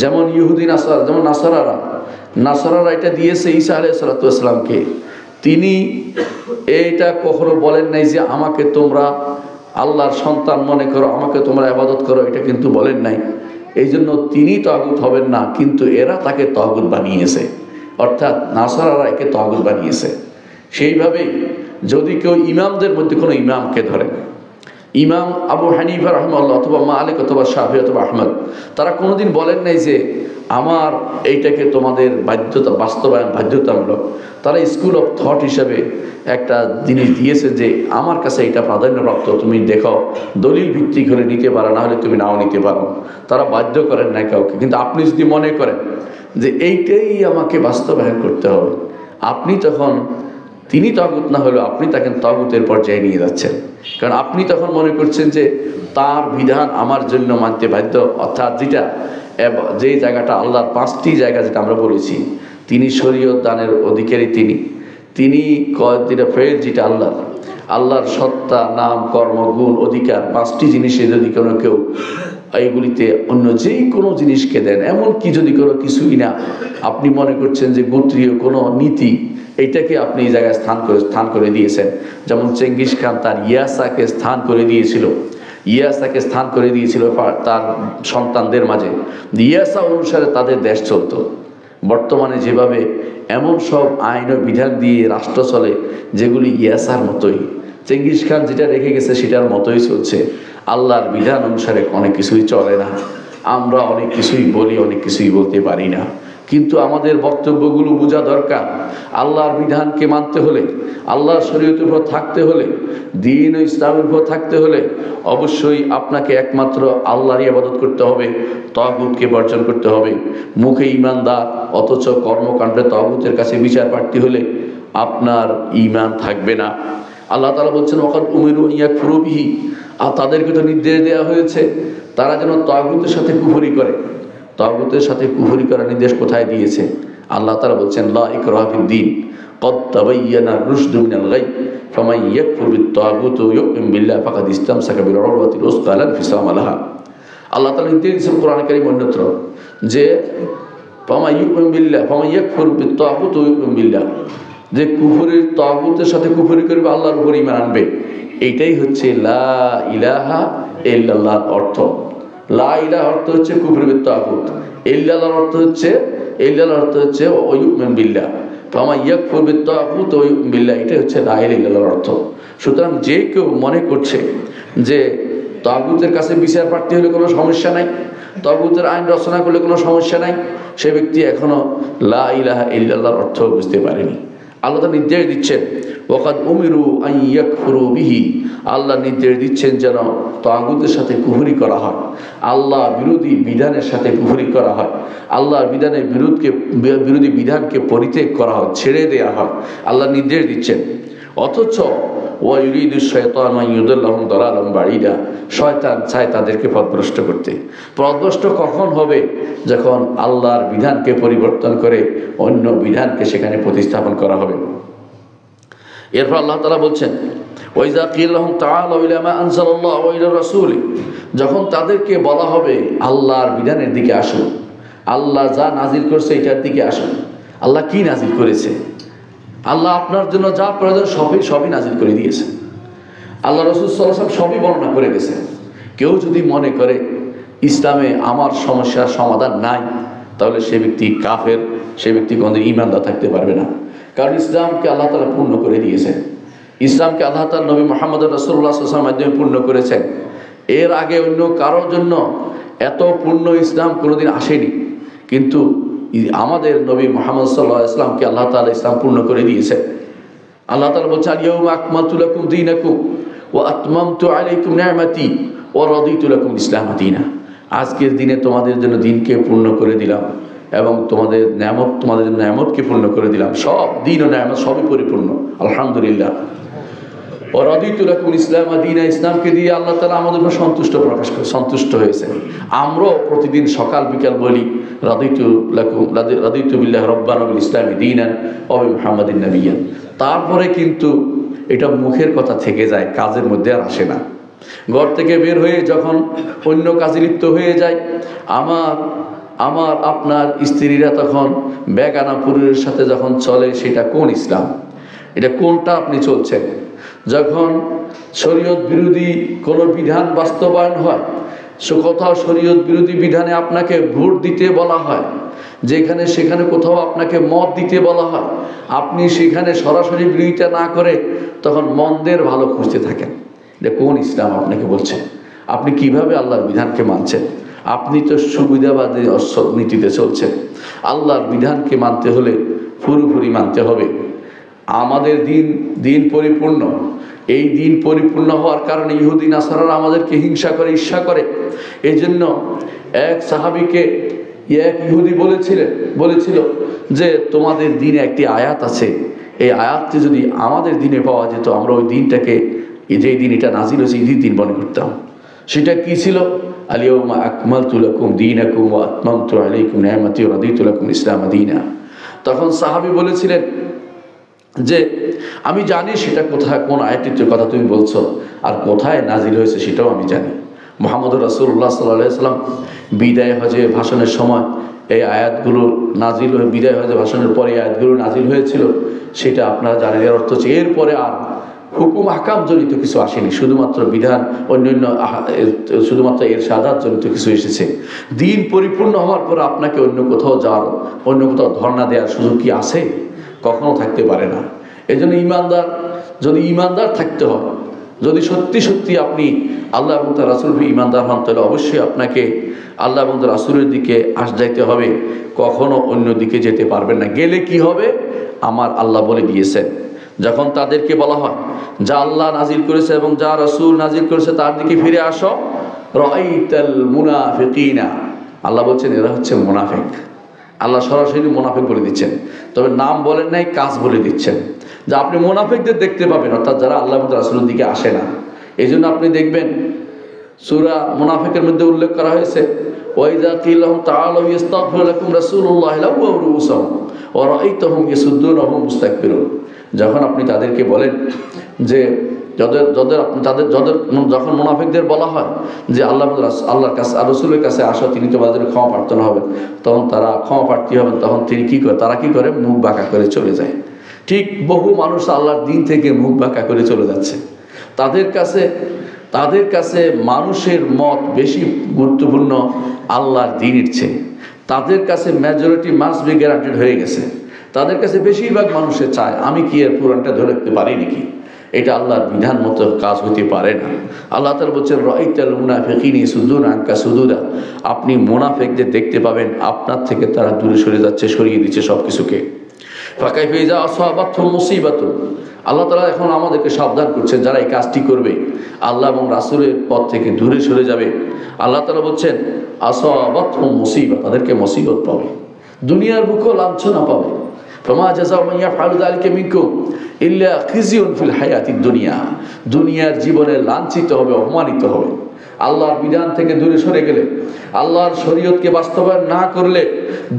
যেমন ইহুদি নাসারা, যেমন নাসারারা এটা দিয়েছে ঈসা আলাইহিস সালাতু ওয়াস সালামকে। তিনি এইটা কখনো বলেন নাই যে আমাকে তোমরা আল্লাহর সন্তান মনে করো, আমাকে তোমরা ইবাদত করো, এটা কিন্তু বলেন নাই। এই জন্য তিনি তাগুত হবেন না, কিন্তু এরা তাকে তাগুত বানিয়েছে, অর্থাৎ নাসারারা একে তাগুত বানিয়েছে। সেইভাবেই যদি কেউ ইমামদের মধ্যে কোনো ইমামকে ধরে, ইমাম আবু হানিফা রাহিমাহুল্লাহ অথবা মালিক অথবা শাফি অথবা আহমদ, তারা কোনোদিন বলেন নাই যে আমার এইটাকে তোমাদের বাস্তবায়ন বাধ্যতামূলক। তারা স্কুল অফ থট হিসাবে একটা জিনিস দিয়েছে যে আমার কাছে এটা প্রাধান্যপ্রাপ্ত, তুমি দেখো দলিল ভিত্তিক হলে নিতে পারো, না হলে তুমি নাও নিতে পারো। তারা বাধ্য করেন না কাউকে। কিন্তু আপনি যদি মনে করেন যে এইটাই আমাকে বাস্তবায়ন করতে হবে, আপনি তখন তিনি তাগুত না হলেও আপনি তাকে তাগুতের পর্যায়ে নিয়ে যাচ্ছেন। কারণ আপনি তখন মনে করছেন যে তার বিধান আমার জন্য মানতে বাধ্য, অর্থাৎ যে জায়গাটা আল্লাহর 5টি জায়গা যেটা আমরা বলেছি, তিনি শরীয়ত দানের অধিকারী, তিনি ফেল যেটা আল্লাহর সত্তা, নাম, কর্ম, গুণ, অধিকার 5টি জিনিসে যদি কোনো কেউ এইগুলিতে অন্য যে কোনো জিনিসকে দেন, এমনকি যদি কোনো কিছুই না, আপনি মনে করছেন যে গোত্রীয় কোনো নীতি, এইটাকে আপনি এই জায়গায় স্থান করে দিয়েছেন। যেমন চেঙ্গিস খান তার ইয়াসাকে স্থান করে দিয়েছিল তার সন্তানদের মাঝে, ইয়াসা অনুসারে তাদের দেশ চলত। বর্তমানে যেভাবে এমন সব আইন ও বিধান দিয়ে রাষ্ট্র চলে যেগুলি ইয়াসার মতোই, চেঙ্গিস খান যেটা রেখে গেছে সেটার মতোই চলছে। আল্লাহর বিধান অনুসারে অনেক কিছুই চলে না। আমরা অনেক কিছুই বলি, অনেক কিছুই বলতে পারি না। কিন্তু আমাদের বক্তব্যগুলো বোঝা দরকার। আল্লাহর বিধানকে মানতে হলে, আল্লাহর শরীয়তের উপর থাকতে হলে, দ্বীন ও ইসলামের উপর থাকতে হলে অবশ্যই আপনাকে একমাত্র আল্লাহরই ইবাদত করতে হবে, তাগুতকে বর্জন করতে হবে। মুখে ঈমানদার অথচ কর্মকাণ্ডে তাগুতের কাছে বিচার প্রার্থী হলে আপনার ঈমান থাকবে না। আল্লাহ তাআলা বলছেন ওয়াকাদ উমিরু ইয়াকফুরু বিহি, আর তাদেরকে তো নির্দেশ দেওয়া হয়েছে তারা যেন তাগুতের সাথে কুফরি করে। তাগুতের সাথে কুফরি করার নির্দেশ কোথায় দিয়েছে? আল্লাহ তাআলা বলছেন লা ইকরাহা ফিদ-দীন ক্বাদ তাবায়্যানা আর-রুশদু মিনাল গাই ফামান ইয়াকফুর বিত-তাগুতি ওয়া ইউমিন বিল্লাহি ফাকাদ ইসতামসাকা বিল-উরওয়াতিল উসকা লা ইনফিসামা লাহা। আল্লাহ তাআলা নির্দেশ দিয়েছেন কোরআনে কারীম অন্যত্র যে ফামান ইয়াকফুর বিত-তাগুতি ওয়া ইউমিন বিল্লাহ, যে কুফরির তাগুতের সাথে কুফরি করবে, আল্লাহর উপর ঈমান আনবে। এইটাই হচ্ছে লা ইলাহা ইল্লাল্লাহর অর্থ। লা ইলাহা অর্থ হচ্ছে কুফরি বিত তাগুত, ইল্লাল্লাহর অর্থ হচ্ছে ওয়া ইউমিন বিল্লাহ। ফামান ইয়াকফুর বিত তাগুত ওয়া ইউমিন বিল্লাহ, এটা হচ্ছে লা ইলাহা ইল্লাল্লাহর অর্থ। সুতরাং যে কেউ মনে করছে যে তাগুতের কাছে বিচার প্রার্থী হলে কোনো সমস্যা নাই, তাগুতের আইন রচনা করলে কোনো সমস্যা নাই, সে ব্যক্তি এখনো লা ইলাহা ইল্লাল্লাহর অর্থ বুঝতে পারেনি। আল্লাহ নির্দেশ দিচ্ছেন ওয়াকাদ উমিরু আন ইয়াকফুরু বিহি, আল্লাহ নির্দেশ দিচ্ছেন যেন তাগুতের সাথে কুফরি করা হয়, আল্লাহ বিরোধী বিধানের সাথে কুফরি করা হয়, আল্লাহর বিধানের বিরোধী বিধানকে পরিত্যাগ করা হয়, ছেড়ে দেওয়া হয়। আল্লাহ নির্দেশ দিচ্ছেন। অথচ ওয়া ইউরিদু শাইতানু আন ইউদিল্লাহুম দালালান বাঈদা, শয়তান চায় তাদেরকে পথভ্রষ্ট করতে। পথভ্রষ্ট কখন হবে? যখন আল্লাহর বিধানকে পরিবর্তন করে অন্য বিধানকে সেখানে প্রতিস্থাপন করা হবে। এরপর আল্লাহ তাআলা বলছেন ওয়াইযা কিলা লাহুম তাআলাউ ইলা মা আনজালাল্লাহু ওয়া ইলা রাসূলি, যখন তাদেরকে বলা হবে আল্লাহর বিধানের দিকে আসুন, আল্লাহ যা নাজিল করছে এটার দিকে আসুন। আল্লাহ কি নাজিল করেছে? আল্লাহ আপনার জন্য যা প্রয়োজন সবই নাজিল করে দিয়েছে। আল্লাহ রাসূল সাল্লাল্লাহু আলাইহি ওয়াসাল্লাম সবই বর্ণনা করে গেছেন। কেউ যদি মনে করে ইসলামে আমার সমস্যার সমাধান নাই, তাহলে সে ব্যক্তি কাফের, সে ব্যক্তি কোনোদিন ঈমানদার থাকতে পারবে না। কারণ ইসলামকে আল্লাহ তাআলা পূর্ণ করে দিয়েছেন। ইসলামকে আল্লাহ তাআলা নবী মুহাম্মদ রাসূলুল্লাহ সাল্লাল্লাহু আলাইহি ওয়াসাল্লামের মাধ্যমে পূর্ণ করেছেন। এর আগে অন্য কারোর জন্য এত পূর্ণ ইসলাম কোনোদিন আসেনি। কিন্তু আমাদের নবী মুহাম্মদ সাল্লাল্লাহু আলাইহি ওয়াসাল্লামকে আল্লাহ তাআলা ইসলাম পূর্ণ করে দিয়েছেন। আল্লাহ তাআলা বলছেন আল-ইয়াওমা আকমালতু লাকুম দীনাকুম ওয়া আতমামতু আলাইকুম নি'মাতি ওয়া রাদিতু লাকুম ইসলামা দীনা। আজকের দিনে তোমাদের জন্য দিনকে পূর্ণ করে দিলাম এবং তোমাদের নেয়ামতকে পূর্ণ করে দিলাম। সব দিন ও নেয়ামত সবই পরিপূর্ণ, আলহামদুলিল্লাহ। ওয়া রাদিতু লাকুম ইসলামা দীনা, ইসলামকে দিয়ে আল্লাহ তাআলা আমাদের উপর সন্তুষ্ট হয়েছে। আমরাও প্রতিদিন সকাল বিকাল বলি রাদিতু বিল্লাহি রাব্বান ওয়া বিল ইসলামি দীনান ওয়া বি মুহাম্মাদিন নাবিয়্যান। তারপরে কিন্তু এটা মুখের কথা থেকে যায়, কাজের মধ্যে আর আসে না। ঘর থেকে বের হয়ে যখন অন্য কাজে লিপ্ত হয়ে যায়, আমার আপনার স্ত্রীরা তখন বেগানা পুরুষের সাথে যখন চলে, সেটা কোন ইসলাম? এটা কোনটা আপনি চলছেন? যখন শরীয়ত বিরোধী কোনো বিধান বাস্তবায়ন হয়, কোথাও শরীয়ত বিরোধী বিধানে আপনাকে ভোট দিতে বলা হয়, যেখানে সেখানে কোথাও আপনাকে মত দিতে বলা হয়, আপনি সেখানে সরাসরি বিরোধিতা না করে তখন মন্দের ভালো খুঁজতে থাকেন। এটা কোন ইসলাম আপনাকে বলছে? আপনি কিভাবে আল্লাহর বিধানকে মানছেন? আপনি তো সুবিধাবাদী নীতিতে চলছেন। আল্লাহর বিধানকে মানতে হলে পুরোপুরি মানতে হবে। আমাদের দিন পরিপূর্ণ। এই দিন পরিপূর্ণ হওয়ার কারণে ইহুদি নাসারারা আমাদেরকে হিংসা করে, ঈর্ষা করে। এই জন্য এক সাহাবীকে এক ইহুদি বলেছিল যে তোমাদের দিনে একটি আয়াত আছে, এই আয়াতটি যদি আমাদের দিনে পাওয়া যেত, আমরা ওই দিনটাকে, যেই দিন এটা নাজিল হয়েছে ঈদের দিন মনে করতাম। সেটা কি ছিল? আল-ইয়াওমা আকমালতু লাকুম দীনাকুম ওয়া আতমামতু আলাইকুম নি'মাতি ওয়া রাদিতু লাকুম ইসলাম দীনা। তখন সাহাবী বলেছিলেন যে আমি জানি সেটা কোথায়, কোন আয়াতটির কথা তুমি বলছো, আর কোথায় নাজিল হয়েছে সেটাও আমি জানি। মুহাম্মদ রাসূলুল্লাহ সাল্লাল্লাহু আলাইহি ওয়াসাল্লাম বিদায় হজে ভাষণের সময় এই আয়াতগুলো নাজিল হয়ে, বিদায় হজে ভাষণের পরে আয়াতগুলো নাজিল হয়েছিল, সেটা আপনারা জানেন। এর অর্থ হচ্ছে এরপরে আর হুকুম আহকাম জনিত কিছু আসেনি, শুধুমাত্র বিধান, অন্যান্য শুধুমাত্র এর সাদাত জনিত কিছু এসেছে। দিন পরিপূর্ণ হওয়ার পর আপনাকে অন্য কোথাও যাওয়ার, অন্য কোথাও ধর্ণা দেওয়ার সুযোগ কি আছে? কখনো থাকতে পারে না। এই জন্য ইমানদার, যদি ইমানদার থাকতে হয়, যদি সত্যি সত্যি আপনি আল্লাহ এবং তার রাসূল ইমানদার হন, তাহলে অবশ্যই আপনাকে আল্লাহ এবং তার রাসূলের দিকে যাইতে হবে, কখনো অন্য দিকে যেতে পারবেন না। গেলে কি হবে? আমার আল্লাহ বলে দিয়েছেন, যখন তাদেরকে বলা হয় যা আল্লাহ নাজিল করেছে এবং যা রাসূল নাজিল করেছে তার দিকে ফিরে আসো, রাআইতাল মুনাফিকিনা, আল্লাহ বলছেন এরা হচ্ছে মুনাফিক। আল্লাহ সরাসরি মুনাফিক বলে দিচ্ছেন, তবে নাম বলেন নাই, কাজ বলে দিচ্ছেন যে আপনি মুনাফিকদের দেখতে পাবেন, অর্থাৎ যারা আল্লাহ এবং রাসূলের দিকে আসে না। এই জন্য আপনি দেখবেন সূরা মুনাফিকের মধ্যে উল্লেখ করা হয়েছে, ওয়াইযা কিলাহুম তাআলু ইস্তাগফির লাকুম রাসূলুল্লাহ লাওয়া রুউসাহুম ওয়া রাআইতাহুম ইয়াসুদ্দুনা ওয়া হুম মুস্তাকবিরুন। যখন আপনি তাদেরকে বলেন যে যখন মুনাফিকদের বলা হয় যে আল্লাহর কাছে রাসূলের কাছে আসো, তিনি তোমাদের ক্ষমা প্রার্থনা হবেন, তখন তারা ক্ষমা প্রার্থী হবেন, তখন তিনি কি করে, তারা কি করে, মুখ বাঁকা করে চলে যায়। ঠিক বহু মানুষ আল্লাহর দিন থেকে মুখ বাঁকা করে চলে যাচ্ছে। তাদের কাছে মানুষের মত বেশি গুরুত্বপূর্ণ আল্লাহর দ্বীনের চেয়ে। তাদের কাছে মেজরিটি মাস্ট বি গ্যারান্টেড হয়ে গেছে। তাদের কাছে বেশিরভাগ মানুষে চায় আমি কি এর পুরাণটা ধরে রাখতে পারি নাকি, এটা আল্লাহর বিধান মতো কাজ হতে পারে না। আল্লাহ তাআলা বলছেন রাআইতাল মুনাফিকিনা ইয়াসুদ্দুনা আনকা সুদুদা, আপনি মুনাফিকদের দেখতে পাবেন আপনার থেকে তারা দূরে সরে যাচ্ছে, সরিয়ে দিচ্ছে সবকিছুকে। ফাকাইফা ইযা আসাবাতহুম মুসিবাতুন, আল্লাহ তাআলা এখন আমাদেরকে সাবধান করছেন যারা এই কাজটি করবে, আল্লাহ এবং রাসূলের পথ থেকে দূরে সরে যাবে। আল্লাহ তাআলা বলছেন আসাবাতহুম মুসিবা, তাদেরকে মুসিবত পাবে, দুনিয়ার বুকেও লাঞ্ছনা পাবে। ফামা জাযাউ মান ইয়াফআলু যালিকা মিনকুম ইল্লা খিজিয়ুন ফিল হায়াতিদ দুনিয়া, দুনিয়ার জীবনে লাঞ্ছিত হবে, অপমানিত হবে। আল্লাহর বিধান থেকে দূরে সরে গেলে, আল্লাহর শরীয়তকে বাস্তবায়ন না করলে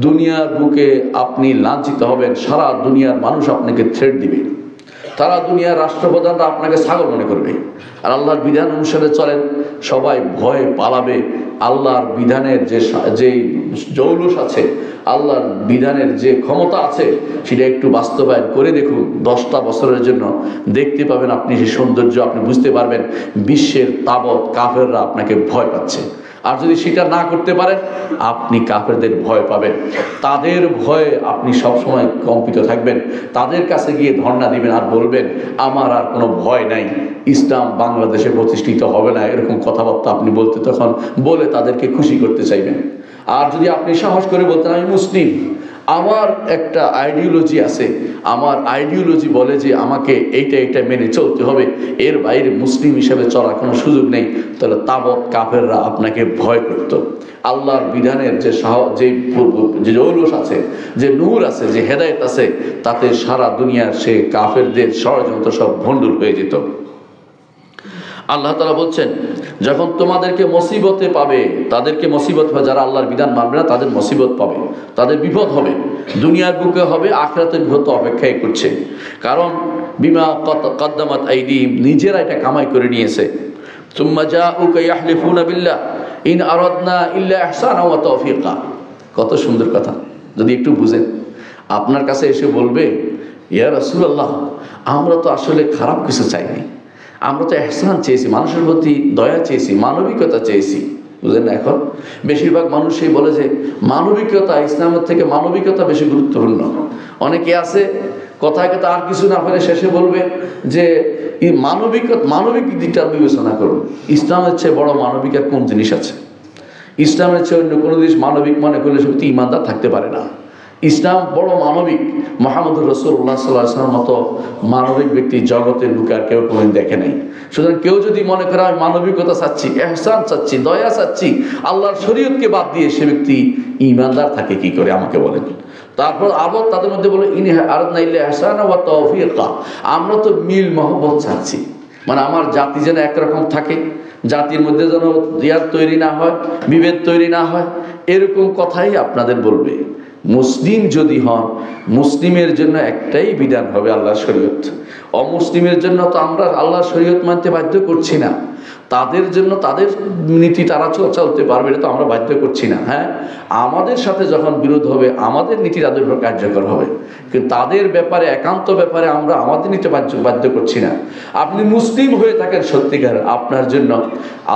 দুনিয়ার বুকে আপনি লাঞ্ছিত হবেন। সারা দুনিয়ার মানুষ আপনাকে থ্রেট দিবে, তারা দুনিয়ার রাষ্ট্রপ্রধানরা আপনাকে ছাগল মনে করবে। আর আল্লাহর বিধান অনুসারে চলেন, সবাই ভয়ে পালাবে। আল্লাহর বিধানের যে জৌলুস আছে, আল্লাহর বিধানের যে ক্ষমতা আছে, সেটা একটু বাস্তবায়ন করে দেখুন। 10টা বছরের জন্য দেখতে পাবেন আপনি সেই সৌন্দর্য, আপনি বুঝতে পারবেন বিশ্বের তাবৎ কাফেররা আপনাকে ভয় পাচ্ছে। আর যদি সেটা না করতে পারেন, আপনি কাফেরদের ভয় পাবেন, তাদের ভয়ে আপনি সবসময় কম্পিত থাকবেন। তাদের কাছে গিয়ে ধর্ণা দিবেন আর বলবেন আমার আর কোনো ভয় নাই, ইসলাম বাংলাদেশে প্রতিষ্ঠিত হবে না, এরকম কথাবার্তা আপনি বলতে তখন বলে তাদেরকে খুশি করতে চাইবেন। আর যদি আপনি সাহস করে বলতেন আমি মুসলিম, আমার একটা আইডিওলজি আছে, আমার আইডিওলজি বলে যে আমাকে এইটা মেনে চলতে হবে, এর বাইরে মুসলিম হিসেবে চলার কোনো সুযোগ নেই, তাহলে তাবৎ কাফেররা আপনাকে ভয় করত। আল্লাহর বিধানের যে জৌলুস আছে, যে নূর আছে, যে হেদায়েত আছে, তাতে সারা দুনিয়ার সে কাফেরদের ষড়যন্ত্র সব ভণ্ডুল হয়ে যেত। আল্লাহ তাআলা বলছেন যখন তোমাদেরকে মুসিবতে পাবে, তাদেরকে মুসিবত হবে, যারা আল্লাহর বিধান মানবে না তাদের মুসিবত পাবে, তাদের বিপদ হবে, দুনিয়ার বুকে হবে, আখিরাতের বিপদ অপেক্ষাই করছে। কারণ বিমা কদ্দামাত আইদিহিম, নিজেরা এটা কামাই করে নিয়েছে। সুম্মা জাউকা ইয়াহলিফুনা বিল্লাহ ইন আরাদনা ইল্লা ইহসানা ওয়া তাওফীকা, কত সুন্দর কথা। যদি একটু বুঝেন, আপনার কাছে এসে বলবে ইয়া রাসূলুল্লাহ, আমরা তো আসলে খারাপ কিছু চাইনি, আমরা তো ইহসান চেয়েছি, মানুষের প্রতি দয়া চেয়েছি, মানবিকতা চেয়েছি। বুঝলেন না? এখন বেশিরভাগ মানুষই বলে যে মানবিকতা, ইসলামের থেকে মানবিকতা বেশি গুরুত্বপূর্ণ। অনেকে আছে কথায় কথা আর কিছু না পেলে শেষে বলবে যে এই মানবিক দিকটা বিবেচনা করুন। ইসলামের চেয়ে বড় মানবিক আর কোন জিনিস আছে? ইসলামের চেয়ে অন্য কোনো জিনিস মানবিক মনে করলে সত্যি ইমানদার থাকতে পারে না। ইসলাম বড় মানবিক। মুহাম্মদুর রাসূলুল্লাহ সাল্লাল্লাহু আলাইহি ওয়াসাল্লামের মতো মানবিক ব্যক্তি জগতের বুকে আর কেউ কোনোদিন দেখে নাই। সুতরাং কেউ যদি মনে করে আমি মানবিকতা চাচ্ছি, ইহসান চাচ্ছি, দয়া চাচ্ছি, আল্লাহর শরীয়তকে বাদ দিয়ে, সে ব্যক্তি ইমানদার থাকে কি করে আমাকে বলেন? তারপর আবার তাদের মধ্যে বলে ইনি আরাদনা ইল্লা ইহসানা ওয়া তাওফীকা, আমরা তো মিল মহব্বত চাচ্ছি, মানে আমার জাতি যেন একরকম থাকে, জাতির মধ্যে যেন রিয়াদ তৈরি না হয়, বিভেদ তৈরি না হয়, এরকম কথাই আপনাদের বলবে। মুসলিম যদি হন, মুসলিমের জন্য একটাই বিধান হবে আল্লাহর শরীয়ত। অমুসলিমের জন্য তো আমরা আল্লাহর শরীয়ত মানতে বাধ্য করছি না, তাদের জন্য তাদের নীতি তারা চলতে পারবে, এটা তো আমরা বাধ্য করছি না। হ্যাঁ, আমাদের সাথে যখন বিরোধ হবে আমাদের নীতি তাদের উপর কার্যকর হবে, কিন্তু তাদের ব্যাপারে একান্ত ব্যাপারে আমরা আমাদের নীতি বাধ্য করছি না। আপনি মুসলিম হয়ে থাকেন সত্যিকার, আপনার জন্য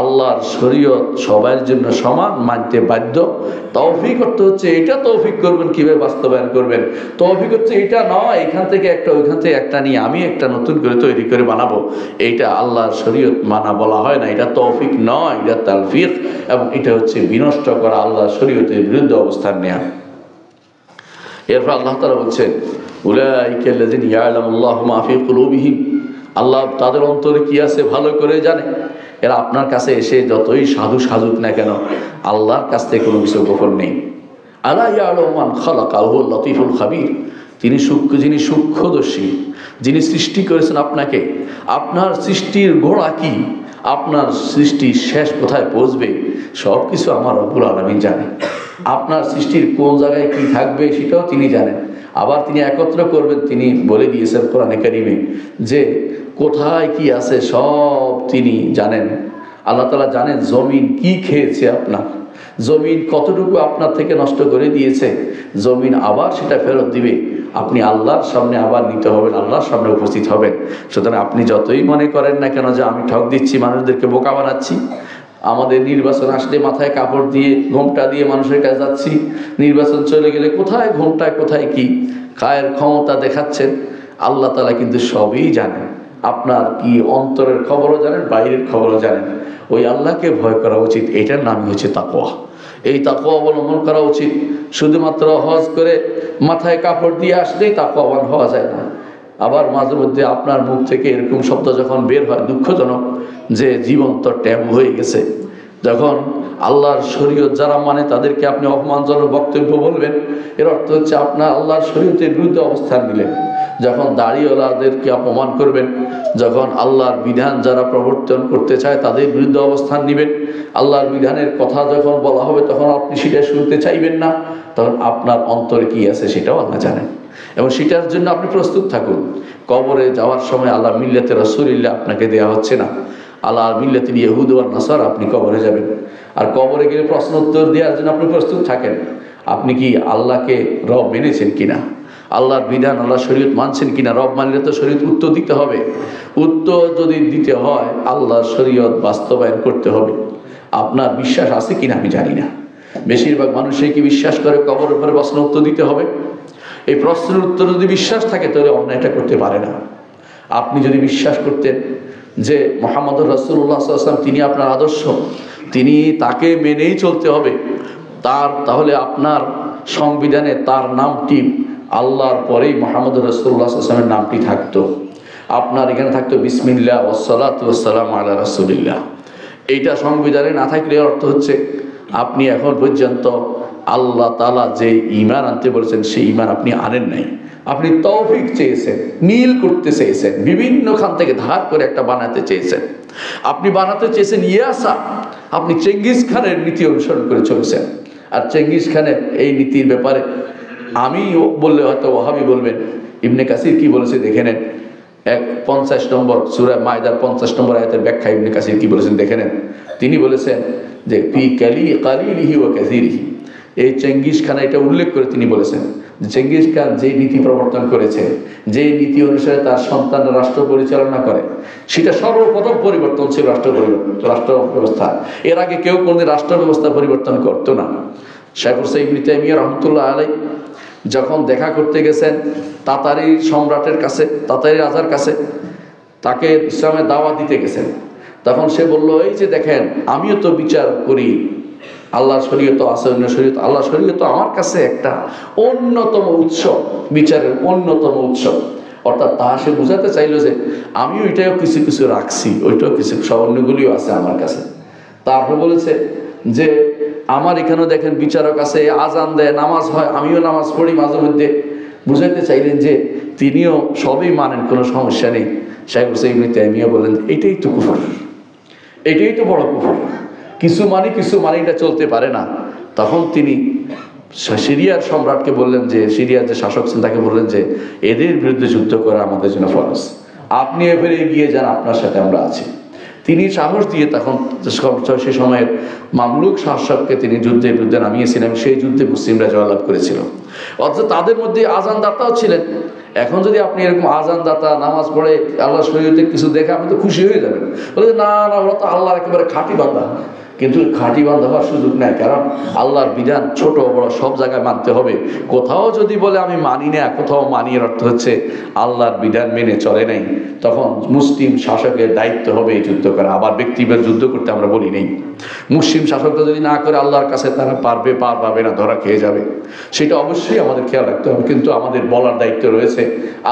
আল্লাহর শরীয়ত সবার জন্য সমান, মানতে বাধ্য। তৌফিক করতে হচ্ছে এটা, তৌফিক করবেন কিভাবে বাস্তবায়ন করবেন, তৌফিক হচ্ছে এটা নয় এখান থেকে একটা ওইখান থেকে একটা নিয়ে আমি একটা নতুন করে তৈরি করে বানাবো, এইটা আল্লাহর শরীয়ত মানা বলা হয় না, এটা তৌফিক নয়, এটা তালফিক, এবং এটা হচ্ছে বিনষ্ট করা, আল্লাহর শরীয়তের বিরুদ্ধে অবস্থান নেওয়া। এরপর আল্লাহ তাআলা বলছেন উলাইকা আল্লাযিনা ইয়ালামুল্লাহু মা ফি কুলুবিহিম, আল্লাহ তাদের অন্তরে কি আছে ভালো করে জানে। এরা আপনার কাছে এসে যতই সাধু সাজুক না কেন, আল্লাহর কাছ থেকে কোনো কিছু গোপন নেই। আলা ইয়ালামু মান খালাকা ওয়া হুয়াল লাতীফুল খাবীর, যিনি সূক্ষ্মদর্শী, যিনি সৃষ্টি করেছেন আপনাকে, আপনার সৃষ্টির গোড়া কি, আপনার সৃষ্টির শেষ কোথায় পৌঁছবে, সব কিছু আমার রব্বুল আলামিন জানেন। আপনার সৃষ্টির কোন জায়গায় কি থাকবে সেটাও তিনি জানেন। আবার তিনি একত্র করবেন, তিনি বলে দিয়েছেন কোরআনে কারিমে যে কোথায় কি আছে সব তিনি জানেন। আল্লাহ তাআলা জানেন জমিন কি খেয়েছে, আপনার জমিন কতটুকু আপনার থেকে নষ্ট করে দিয়েছে, জমিন আবার সেটা ফেরত দিবে, আপনি আল্লাহর সামনে আবার নিতে হবেন, আল্লাহর সামনে উপস্থিত হবেন। সুতরাং আপনি যতই মনে করেন না কেন যে আমি ঠক দিচ্ছি, মানুষদেরকে বোকা বানাচ্ছি, আমাদের নির্বাচন আসলে মাথায় কাপড় দিয়ে ঘোমটা দিয়ে মানুষের কাছে যাচ্ছি, নির্বাচন চলে গেলে কোথায় ঘোমটায় কোথায় কি কায়ের ক্ষমতা দেখাচ্ছেন, আল্লাহ তাআলা কিন্তু সবই জানেন। আপনার কি অন্তরের খবরও জানেন, বাইরের খবরও জানেন। ওই আল্লাহকে ভয় করা উচিত, এটার নামই হচ্ছে তাকওয়া। এই তাকওয়া অবলম্বন করা উচিত। শুধুমাত্র হজ করে মাথায় কাপড় দিয়ে আসলেই তাকওয়াবান হওয়া যায় না। আবার মাঝে মধ্যে আপনার মুখ থেকে এরকম শব্দ যখন বের হয় দুঃখজনক, যে জীবন তো ট্যাবু হয়ে গেছে, যখন আল্লাহর শরীয়ত যারা মানে তাদেরকে আপনি অপমানজনক বক্তব্য বলবেন, এর অর্থ হচ্ছে আপনার আল্লাহর শরীয়তের বিরুদ্ধে অবস্থান নিলেন। যখন দাড়িওয়ালাদেরকে অপমান করবেন, যখন আল্লাহর বিধান যারা প্রবর্তন করতে চায় তাদের বিরুদ্ধে অবস্থান নেবেন, আল্লাহর বিধানের কথা যখন বলা হবে তখন আপনি সেটা শুনতে চাইবেন না, তখন আপনার অন্তরে কি আছে সেটাও আল্লাহ জানেন, এবং সেটার জন্য আপনি প্রস্তুত থাকুন। কবরে যাওয়ার সময় আল্লাহ মিল্লাতে রাসূলিল্লাহ আপনাকে দেওয়া হচ্ছে না, আল্লাহ মিল্লাতে ইহুদ ওয়ান নাসারা আপনি কবরে যাবেন। আর কবরে গেলে প্রশ্ন উত্তর দেওয়ার জন্য আপনি প্রস্তুত থাকেন। আপনি কি আল্লাহকে রব মেনেছেন কিনা, আল্লাহর বিধান আল্লাহ শরীয়ত মানছেন কিনা। রব মানলে তো শরীয়ত উত্তর দিতে হবে, উত্তর যদি দিতে হয় আল্লাহর শরীয়ত বাস্তবায়ন করতে হবে। আপনার বিশ্বাস আছে কিনা আমি জানি না, বেশিরভাগ মানুষই কি বিশ্বাস করে কবরের উপরে প্রশ্ন উত্তর দিতে হবে। এই প্রশ্নের উত্তর যদি বিশ্বাস থাকে তাহলে অন্যায়টা করতে পারে না। আপনি যদি বিশ্বাস করতেন যে মুহাম্মদ রাসূলুল্লাহ সাল্লাল্লাহু আলাইহি ওয়াসাল্লাম তিনি আপনার আদর্শ, তিনি তাকে মেনেই চলতে হবে, তাহলে আপনার সংবিধানে তার নামটি আল্লাহর পরেই মুহাম্মদ রাসূলুল্লাহ সাল্লাল্লাহু আলাইহি ওয়াসাল্লামের নামটি থাকতো। আপনার এখানে থাকতো বিসমিল্লাহ ওয়াসসালাতু ওয়াসসালামু আলা রাসূলিল্লাহ। এইটা সংবিধানে না থাকলে অর্থ হচ্ছে আপনি এখন পর্যন্ত আল্লাহ তাআলা যে ঈমান আনতে বলেছেন সেই ঈমান আপনি আনেন নাই। আপনি তৌফিক চেয়েছেন, মিল করতে চেয়েছেন, বিভিন্ন খান থেকে ধার করে একটা বানাতে চেয়েছেন। আপনি বানাতে চেয়েছেন ইয়াসা, আপনি চেঙ্গিস খানের নীতি অনুসরণ করে চলেছেন। আর চেঙ্গিস খানের এই নীতির ব্যাপারে আমি বললে হয়তো ওয়াহাবি বলবেন, ইবনে কাসির কি বলেছে দেখে নেন। 50 নম্বর সূরা মায়দার 50 নম্বর আয়াতের ব্যাখ্যা ইবনে কাসির কি বলেছেন দেখে নেন। তিনি বলেছেন যে ফি কালিলিহি ওয়া কাসিরিহি, এই চেঙ্গিস খান এটা উল্লেখ করে তিনি বলেছেন যে চেঙ্গিস খান যে নীতি প্রবর্তন করেছে, যে নীতি অনুসারে তার সন্তানরা রাষ্ট্র পরিচালনা করে, সেটা সর্বপ্রথম পরিবর্তন ছিল রাষ্ট্র ব্যবস্থা। এর আগে কেউ কোনদিন রাষ্ট্র ব্যবস্থা পরিবর্তন করতো না। শাইখ হুসাইন ইবনে তাইমিয়া রাহমাতুল্লাহ আলাইহি যখন দেখা করতে গেছেন তাতারি সম্রাটের কাছে, তাতারি রাজার কাছে, তাকে ইসলামের দাওয়াত দিতে গেছেন, তখন সে বলল এই যে দেখেন আমিও তো বিচার করি, আল্লাহর শরীয়ত আছে, অন্য শরীয়ত, আল্লাহর শরীয়ত আমার কাছে একটা অন্যতম উৎস, বিচারের অন্যতম উৎস। অর্থাৎ তা সে বোঝাতে চাইল যে আমিও এটাও কিছু কিছু রাখছি, ওইটাও কিছু অন্যগুলিও আছে আমার কাছে। তারপর বলেছে যে আমার এখানেও দেখেন বিচারক আছে, আজান দেয়, নামাজ হয়, আমিও নামাজ পড়ি মাঝে মধ্যে। বুঝাইতে চাইলেন যে তিনিও সবই মানেন, কোনো সমস্যা নেই। শেখ হুসাইন ইবনে তাইমিয়া বলেন এটাই তো কুফর, এটাই তো বড় কুফর, কিছু মানি এটা চলতে পারে না। তখন তিনি সিরিয়ার সম্রাটকে বললেন, যে সিরিয়ার যে শাসক ছিলেন তাকে বললেন যে এদের বিরুদ্ধে যুদ্ধ করা আমাদের জন্য ফরজ, আপনি এবারে এগিয়ে যান, আপনার সাথে আমরা আছি। তিনি সাহস দিয়ে তখন সে সময়ের মামলুক শাসককে তিনি যুদ্ধের বিরুদ্ধে নামিয়েছিলেন। সেই যুদ্ধে মুসলিমরা জয়লাভ করেছিল। অথচ তাদের মধ্যে আজানদাতাও ছিলেন। এখন যদি আপনি এরকম আজানদাতা, নামাজ পড়ে, আল্লাহ শরীয়তে কিছু দেখে আপনি তো খুশি হয়ে যাবেন, বলে না না ওরা তো আল্লাহর একেবারে খাঁটি বান্দা। কিন্তু খাঁটি বান্দা হওয়ার সুযোগ নেই, কারণ আল্লাহর বিধান ছোট বড় সব জায়গায় মানতে হবে। কোথাও যদি বলে আমি মানি না, কোথাও মানি, এর অর্থ হচ্ছে আল্লাহর বিধান মেনে চলে নাই, তখন মুসলিম শাসকের দায়িত্ব হবে এই যুদ্ধ করা। আবার ব্যক্তিগত যুদ্ধ করতে আমরা বলি নেই। মুসলিম শাসকরা যদি না করে আল্লাহর কাছে তারা পারবে না, ধরা খেয়ে যাবে। সেটা অবশ্যই আমাদের খেয়াল রাখতে হবে। কিন্তু আমাদের বলার দায়িত্ব রয়েছে,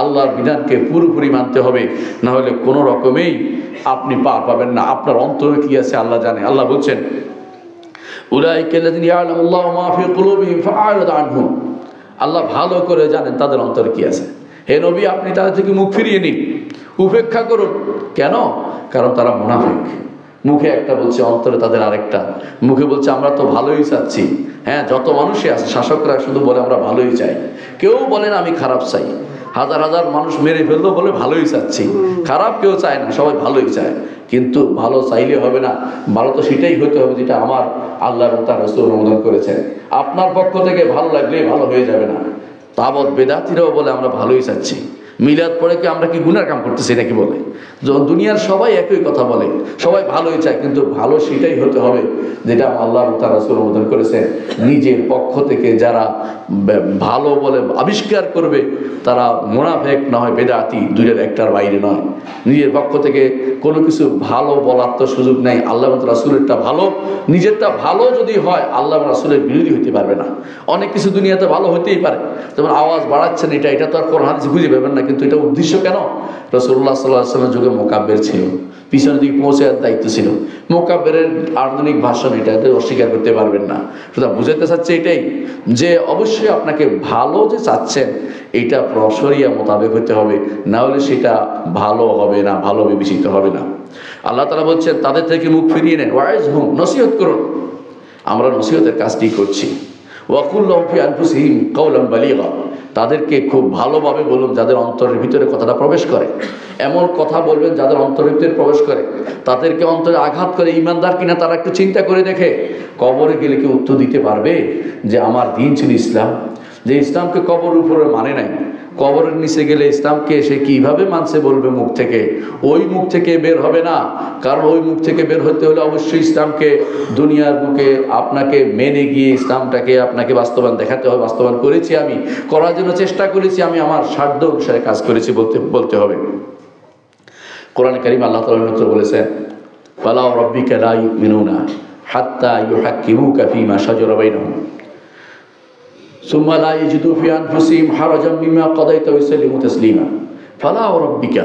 আল্লাহর বিধানকে পুরোপুরি মানতে হবে, না হলে কোনো রকমেই আপনি পার পাবেন না। আপনার অন্তরে কি আছে আল্লাহ জানে। আল্লাহ বলছেন আল্লাহ ভালো করে জানেন তাদের অন্তরে কি আছে। হে নবী, আপনি তাদের থেকে মুখ ফিরিয়ে নিন, উপেক্ষা করুন। কেন? কারণ তারা মুনাফিক। মুখে একটা বলছে, অন্তরে তাদের আরেকটা। মুখে বলছে আমরা তো ভালোই চাচ্ছি। হ্যাঁ, যত মানুষই আছে শাসকরা শুধু বলে আমরা ভালোই চাই, কেউ বলেন আমি খারাপ চাই। হাজার হাজার মানুষ মেরে ফেললেও বলে ভালোই চাচ্ছি, খারাপ কেউ চায় না, সবাই ভালোই চায়। কিন্তু ভালো চাইলে হবে না, ভালো তো সেটাই হতে হবে যেটা আমার আল্লাহ এবং তার রাসূল অনুমোদন করেছেন। আপনার পক্ষ থেকে ভালো লাগলেই ভালো হয়ে যাবে না। তাবৎ বেদাতিরাও বলে আমরা ভালোই চাচ্ছি। মিলাদ পড়ে কি আমরা কি গুনার কাম করতেছি নাকি বলে? যখন দুনিয়ার সবাই একই কথা বলে, সবাই ভালোই চায়, কিন্তু ভালো সেটাই হতে হবে যেটা আল্লাহ এবং তার রাসূল অনুমোদন করেছেন। নিজের পক্ষ থেকে যারা ভালো বলে আবিষ্কার করবে তারা মুনাফিক না হয় বেদাতি, দুইয়ের একটার বাইরে নয়। নিজের পক্ষ থেকে কোনো কিছু ভালো বলার তো সুযোগ নাই। আল্লাহ এবং রাসূলেরটা ভালো, নিজেরটা ভালো যদি হয় আল্লাহ এবং রাসূলের বিরোধী হতে পারবে না। অনেক কিছু দুনিয়াতে ভালো হতেই পারে, যেমন আওয়াজ বাড়াচ্ছেন, এটা তো আর কোরআন হাদিসে খুঁজে পাবেন না। কিন্তু এটা উদ্দেশ্য কেন? রাসূলুল্লাহ সাল্লাল্লাহু আলাইহি ওয়াসাল্লামের যুগে মুকাব্বির ছিল, পিছনের দিকে পৌঁছে দায়িত্ব ছিল। মুকাব্বিরের আধুনিক ভাষণ এটা অস্বীকার করতে পারবেন না। সুতরাং বুঝাতে চাচ্ছে এটাই, যে অবশ্যই আপনাকে ভালো যে চাচ্ছেন এটা শরিয়া মোতাবেক হতে হবে, না হলে সেটা ভালো হবে না, ভালো বিবেচিত হবে না। আল্লাহ তাআলা বলছেন তাদের থেকে মুখ ফিরিয়ে নেন, ওয়াইজহুম, নসিহত করুন। আমরা নসিহতের কাজটি করছি। ওয়াকুল লাহুম ফি আনফুসিহিম কাওলান বালিগা, তাদেরকে খুব ভালোভাবে বলুন যাদের অন্তরের ভিতরে কথাটা প্রবেশ করে। এমন কথা বলবেন যাদের অন্তরের ভিতরে প্রবেশ করে, তাদেরকে অন্তরে আঘাত করে। ইমানদার কিনা তারা একটু চিন্তা করে দেখে। কবরে গেলে কি উত্তর দিতে পারবে যে আমার দিন ছিল ইসলাম? যে ইসলামকে কবরের উপরে মানে নাই, কবরের নিচে গেলে ইসলামকে সে কিভাবে মানছে বলবে মুখ থেকে? ওই মুখ থেকে বের হবে না, কারণ ওই মুখ থেকে বের হতে হলে অবশ্যই ইসলামকে দুনিয়ার বুকে আপনাকে মেনে গিয়ে ইসলামটাকে আপনাকে বাস্তবায়ন দেখাতে হবে। বাস্তবায়ন করেছি আমি, করার জন্য চেষ্টা করেছি আমি, আমার সাধ্য অনুসারে কাজ করেছি বলতে হবে। কোরআন কারীম আল্লাহ তাআলা নূর বলেছেন, ফালা রাব্বিকা লা ইউমিনুনা হাত্তা ইউহাক্কিমুকা ফীমা শাজারা বাইনাহুম সুম্মা লা ইয়াজিদু ফি আনফুসিহিম হারাজাম মিম্মা কাদাইতা ওয়া ইউসাল্লিমু তাসলিমা। ফালা রাব্বিকা,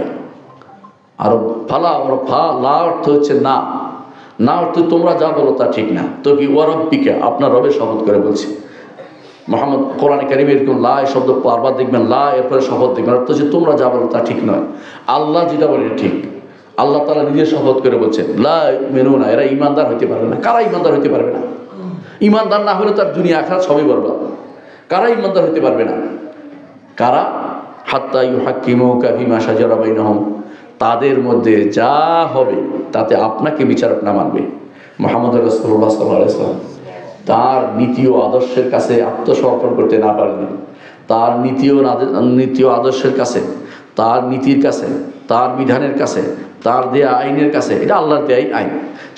আর ফালা আর ফা লা অর্থ হচ্ছে না, না অর্থ তোমরা যা বলো তা ঠিক না। তো কি ওয়া রাব্বিকা, আপনার রবের শপথ করে বলছি। মুহাম্মদ কোরআনে কারীমে এরকম লা শব্দ বারবার দেখবেন, লা এরপরে শপথ দেখবেন, অর্থ হচ্ছে তোমরা যা বলো তা ঠিক নয়। আল্লাহ যেটা বলে ঠিক। আল্লাহ তাআলা নিজে শপথ করে বলছেন লা ইউমিনুনা, এরা ঈমানদার হতে পারবে না। কারা ঈমানদার হতে পারবে না? ঈমানদার না হলে তার দুনিয়া আখিরাত সবই বরবাদ। কারা ঈমানদার হতে পারবে না? কারা? হাত্তা ইউহাক্কিমুকা ফীমা শাজারা বাইনাহুম, তাদের মধ্যে যা হবে তাতে আপনাকে বিচারক না মানবে। মুহাম্মদ রাসূলুল্লাহ সাল্লাল্লাহু আলাইহি ওয়াসাল্লাম তার নীতি ও আদর্শের কাছে আত্মসমর্পণ করতে না পারলে, তার নীতি ও আদর্শের কাছে, তার নীতির কাছে, তার বিধানের কাছে, তার দেয়া আইনের কাছে, এটা আল্লাহর দেয়াই আইন,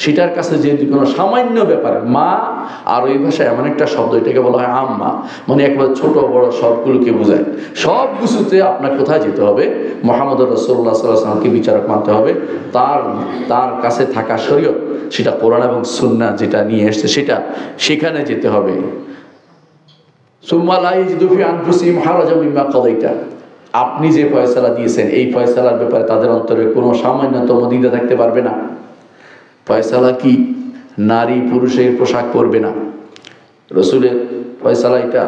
সেটার কাছে যদি কোনো সামান্য ব্যাপারে মা, আর ওই ভাষায় এমন একটা শব্দ এটাকে বলা হয় আম্মা, মানে একবার ছোট বড় সবগুলোকে বোঝায়। সব কিছুতে আপনার কোথায় যেতে হবে? মুহাম্মদ রাসূলুল্লাহ সাল্লাল্লাহু আলাইহি ওয়াসাল্লামকে বিচারক মানতে হবে। তার কাছে থাকা শরীয়ত, সেটা কোরআন এবং সুন্নাহ যেটা নিয়ে এসেছে সেটা, সেখানে যেতে হবে। সুম্মা লা ইয়াজিদু ফি আনফুসিহিম হারাজাম মিম্মা কাদাইতা, আপনি যে ফয়সালা দিয়েছেন এই ফয়সালার ব্যাপারে তাদের অন্তরে কোনো সামান্যতম দ্বিধা থাকতে পারবে না। ফয়সালা কি? নারী পুরুষের পোশাক পরবে না। রসুলের ফয়সালা এটা,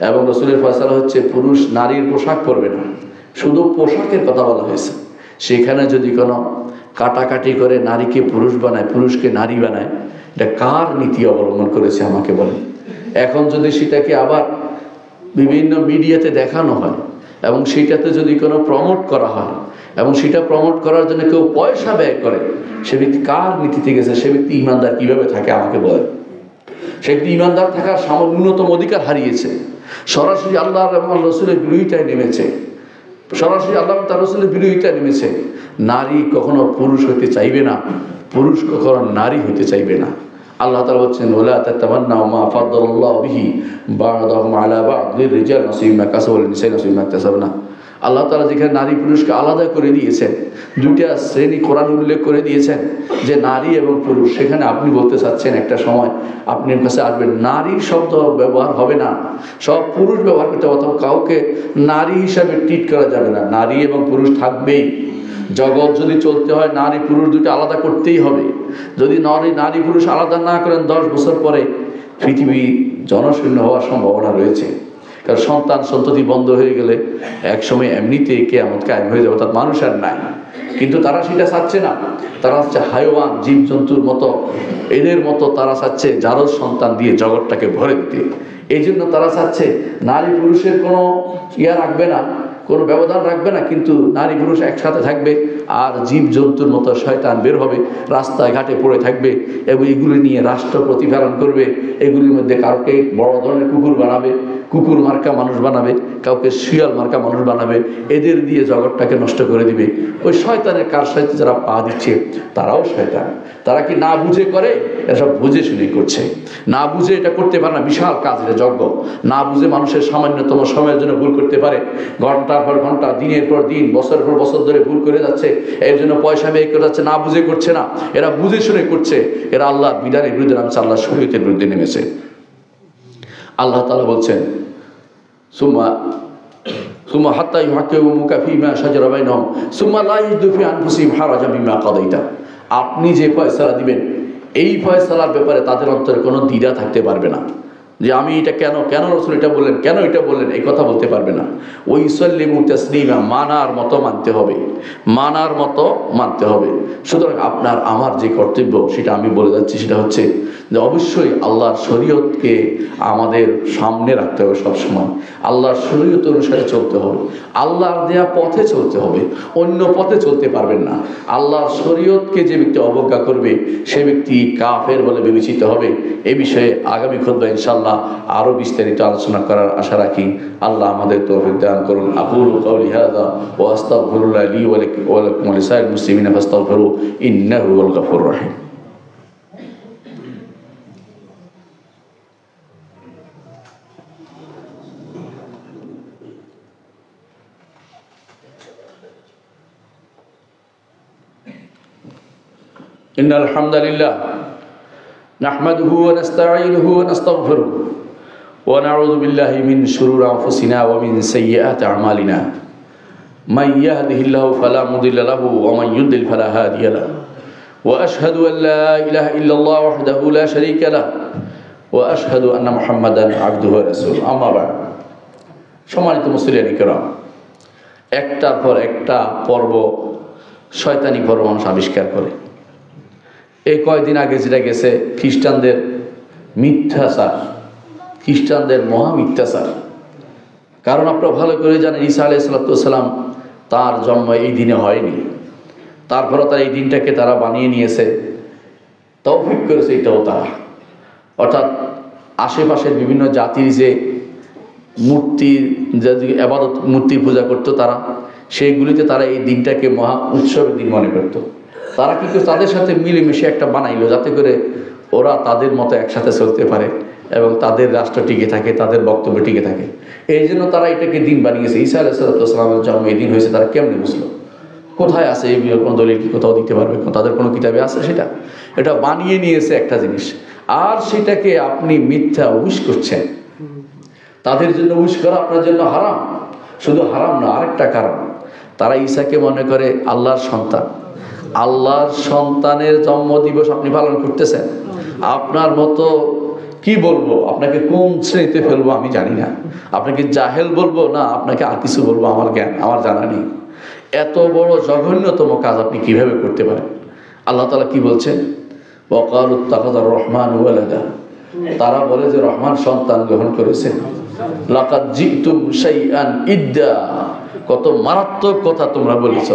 এবং রসুলের ফয়সালা হচ্ছে পুরুষ নারীর পোশাক পরবে না, শুধু পোশাকের কথা বলা হয়েছে। সেখানে যদি কোনো কাটাকাটি করে নারীকে পুরুষ বানায়, পুরুষকে নারী বানায়, এটা কার নীতি অবলম্বন করেছে আমাকে বলেন। এখন যদি সেটাকে আবার বিভিন্ন মিডিয়াতে দেখানো হয় এবং সেটাতে যদি কোনো প্রমোট করা হয় এবং সেটা প্রমোট করার জন্য কেউ পয়সা ব্যয় করে, সে ব্যক্তি কার নীতিতে গেছে? সে ব্যক্তি ইমানদার কিভাবে থাকে আমাকে বলেন। সে ব্যক্তি ইমানদার থাকার ন্যূনতম অধিকার হারিয়েছে, সরাসরি আল্লাহ এবং রসুলের বিরোধিতায় নেমেছে, সরাসরি আল্লাহ তার রসুলের বিরোধিতায় নেমেছে। নারী কখনো পুরুষ হতে চাইবে না, পুরুষ কখনো নারী হতে চাইবে না। আল্লাহ তাআলা বলছেন ওয়ালা তাতামান্নাউ মা ফাদ্দালাল্লাহু বিহি বা'দাহুম আলা বা'দ লির-রিজালি নাসীবুম মিম্মা কাসাবু ওয়া লিন-নিসাই নাসীবুম মিম্মা ইকতাসাবনা। আল্লাহ তাআলা যেখানে নারী পুরুষকে আলাদা করে দিয়েছেন, দুইটা শ্রেণী কোরআন উল্লেখ করে দিয়েছেন যে নারী এবং পুরুষ, সেখানে আপনি বলতে চাচ্ছেন একটা সময় আপনার কাছে আসবেন নারী শব্দ ব্যবহার হবে না, সব পুরুষ ব্যবহার করতে হবে, কাউকে নারী হিসাবে ট্রিট করা যাবে না, নারী এবং পুরুষ থাকবেই। জগৎ যদি চলতে হয় নারী পুরুষ দুটো আলাদা করতেই হবে। যদি নারী পুরুষ আলাদা না করেন 10 বছর পরে পৃথিবী জনশূন্য হওয়ার সম্ভাবনা রয়েছে। কারণ সন্ততি বন্ধ হয়ে গেলে একসময় এমনিতেই কিয়ামত কায়েম হয়ে যাবে, অর্থাৎ মানুষ আর নাই। কিন্তু তারা সেটা চাচ্ছে না, তারা হচ্ছে হাইওয়ান, জীবজন্তুর মতো, এদের মতো তারা চাচ্ছে জারজ সন্তান দিয়ে জগৎটাকে ভরে দিতে। এই জন্য তারা চাচ্ছে নারী পুরুষের কোনো রাখবে না, কোনো ব্যবধান রাখবে না, কিন্তু নারী পুরুষ একসাথে থাকবে, আর জীবজন্তুর মতো শয়তান বের হবে, রাস্তায় ঘাটে পড়ে থাকবে এবং এগুলি নিয়ে রাষ্ট্র প্রতিপালন করবে। এগুলির মধ্যে কাউকে বড় ধরনের কুকুর বানাবে, কুকুর মার্কা মানুষ বানাবে, কাউকে শিয়াল মার্কা মানুষ বানাবে, এদের দিয়ে জগৎটাকে নষ্ট করে দিবে। ওই শয়তানের কার সাথে যারা পা দিচ্ছে তারাও শয়তান। তারা কি না বুঝে করে? এসব বুঝে শুনে করছে। না বুঝে এটা করতে পারে না, বিশাল কাজ, এটা যজ্ঞ। না বুঝে মানুষের সামান্যতম সময়ের জন্য ভুল করতে পারে, ঘন্টার পর ঘন্টা, দিনের পর দিন, বছরের পর বছর ধরে ভুল করে যাচ্ছে, এর জন্য পয়সা ব্যয় করে যাচ্ছে, না বুঝে করছে না, এরা বুঝে শুনে করছে। এরা আল্লাহর বিধানের বিরুদ্ধে নামছে, আল্লাহর শরীয়তের বিরুদ্ধে নেমেছে। আল্লাহ তাআলা বলছেন সুম্মা হাত্তা ইউহাক্কিমুকা ফীমা শাজারা বাইনাহুম সুম্মা লা ইয়াজিদু ফী আনফুসিহিম হারাজাম মিম্মা কাদাইতা। আপনি যে ফয়সালা দিবেন, এই ফয়সালার ব্যাপারে তাদের অন্তরে কোনো দ্বিধা থাকতে পারবে না যে আমি এটা কেন রাসূল এটা বললেন, কেন এটা বললেন, এই কথা বলতে পারবে না। ওই সাল্লিমু তাসলিমা, মানার মতো মানতে হবে, মানার মতো মানতে হবে। সুতরাং আপনার আমার যে কর্তব্য সেটা আমি বলে যাচ্ছি, সেটা হচ্ছে যে অবশ্যই আল্লাহর শরীয়তকে আমাদের সামনে রাখতে হবে সবসময়। আল্লাহর শরীয়ত অনুসারে চলতে হবে, আল্লাহর দেয়া পথে চলতে হবে, অন্য পথে চলতে পারবেন না। আল্লাহর শরীয়তকে যে ব্যক্তি অবজ্ঞা করবে সে ব্যক্তি কাফের বলে বিবেচিত হবে। এ বিষয়ে আগামী খুতবা ইনশাআল্লাহ আরো বিস্তারিত আলোচনা করার আশা রাখি। আল্লাহ আমাদের তৌফিক দান করুন। আকুলু কাওলি হাযা ওয়া আস্তাগফিরুল্লাহ লি ওয়া লাকুম ওয়া লিসাইরিল মুসলিমিনা ফাস্তাগফিরু ইন্নাহু হুয়াল গফুরুর রহিম। ইন্নাল হামদালিল্লাহ নাহমাদুহু ওয়া নাস্তাঈনুহু ওয়া নাস্তাগফিরুহ ওয়া নাউযু বিল্লাহি মিন শুরুরি আনফুসিনা ওয়া মিন সাইয়্যাতি আমালিনা মান ইয়াহদিহিল্লাহু ফালা মুদিল্লা লাহু ওয়া মান ইউদ্লিল ফালা হাদিয়া লাহু ওয়া আশহাদু আন লা ইলাহা ইল্লাল্লাহ ওয়াহদাহু লা শারীকা লাহু ওয়া আশহাদু আন্না মুহাম্মাদান আবদুহু ওয়া রাসূলুহু। আম্মা বা'দ। সম্মানিত মুসলিয়ান কিরাম, একটার পর একটা পর্ব, শয়তানি পর্ব মানুষ আবিষ্কার করে। এই কয়েকদিন আগে যেটা গেছে খ্রিস্টানদের মিথ্যাচার, খ্রিস্টানদের মহা মিথ্যাচার। কারণ আপনারা ভালো করে জানেন ঈসা আলাইহিস সালাম তার জন্ম এই দিনে হয়নি, তারপরে তার এই দিনটাকে তারা বানিয়ে নিয়েছে, তৌফিক করেছে এটাও তারা। অর্থাৎ আশেপাশের বিভিন্ন জাতির যে মূর্তির যে আবাদত, মূর্তির পূজা করতো তারা, সেইগুলিতে তারা এই দিনটাকে মহা উৎসবের দিন মনে করতো। তারা কি করে তাদের সাথে মিলেমিশে একটা বানাইলো যাতে করে ওরা তাদের মতো একসাথে চলতে পারে এবং তাদের রাষ্ট্র টিকে থাকে, তাদের বক্তব্য টিকে থাকে। এই জন্য তারা এটাকে দিন বানিয়েছে। ঈসা আলাইহিস সালামের জন্ম এই দিন হয়েছে, তারা কেমনে বুঝলো? কোথায় আছে এই কোনো দলিল কি কোথাও দিতে পারবে? তাদের কোনো কিতাবে আছে সেটা? এটা বানিয়ে নিয়েছে একটা জিনিস, আর সেটাকে আপনি মিথ্যা উইশ করছেন। তাদের জন্য উইশ করা আপনার জন্য হারাম। শুধু হারাম না, আরেকটা কারণ, তারা ঈসাকে মনে করে আল্লাহর সন্তান। আল্লাহর সন্তানের জন্ম দিবস আপনি পালন করতেছেন। আপনার মতো কি বলবো, আপনাকে কোন শ্রেণীতে ফেলবো আমি জানি না। আপনাকে জাহেল বলবো না আপনাকে আর কিছু বলবো, আমার জানা নেই। এত বড় জঘন্যতম কাজ আপনি কিভাবে করতে পারেন? আল্লাহ তাআলা কি বলছেন? ওয়াকালু ইত্তাখাযার রহমান ওয়ালাদা, তারা বলে যে রহমান সন্তান গ্রহণ করেছেন। লাকাদ জিতুম শাইআন ইদ্দা, কত মারাত্মক কথা তোমরা বলেছ।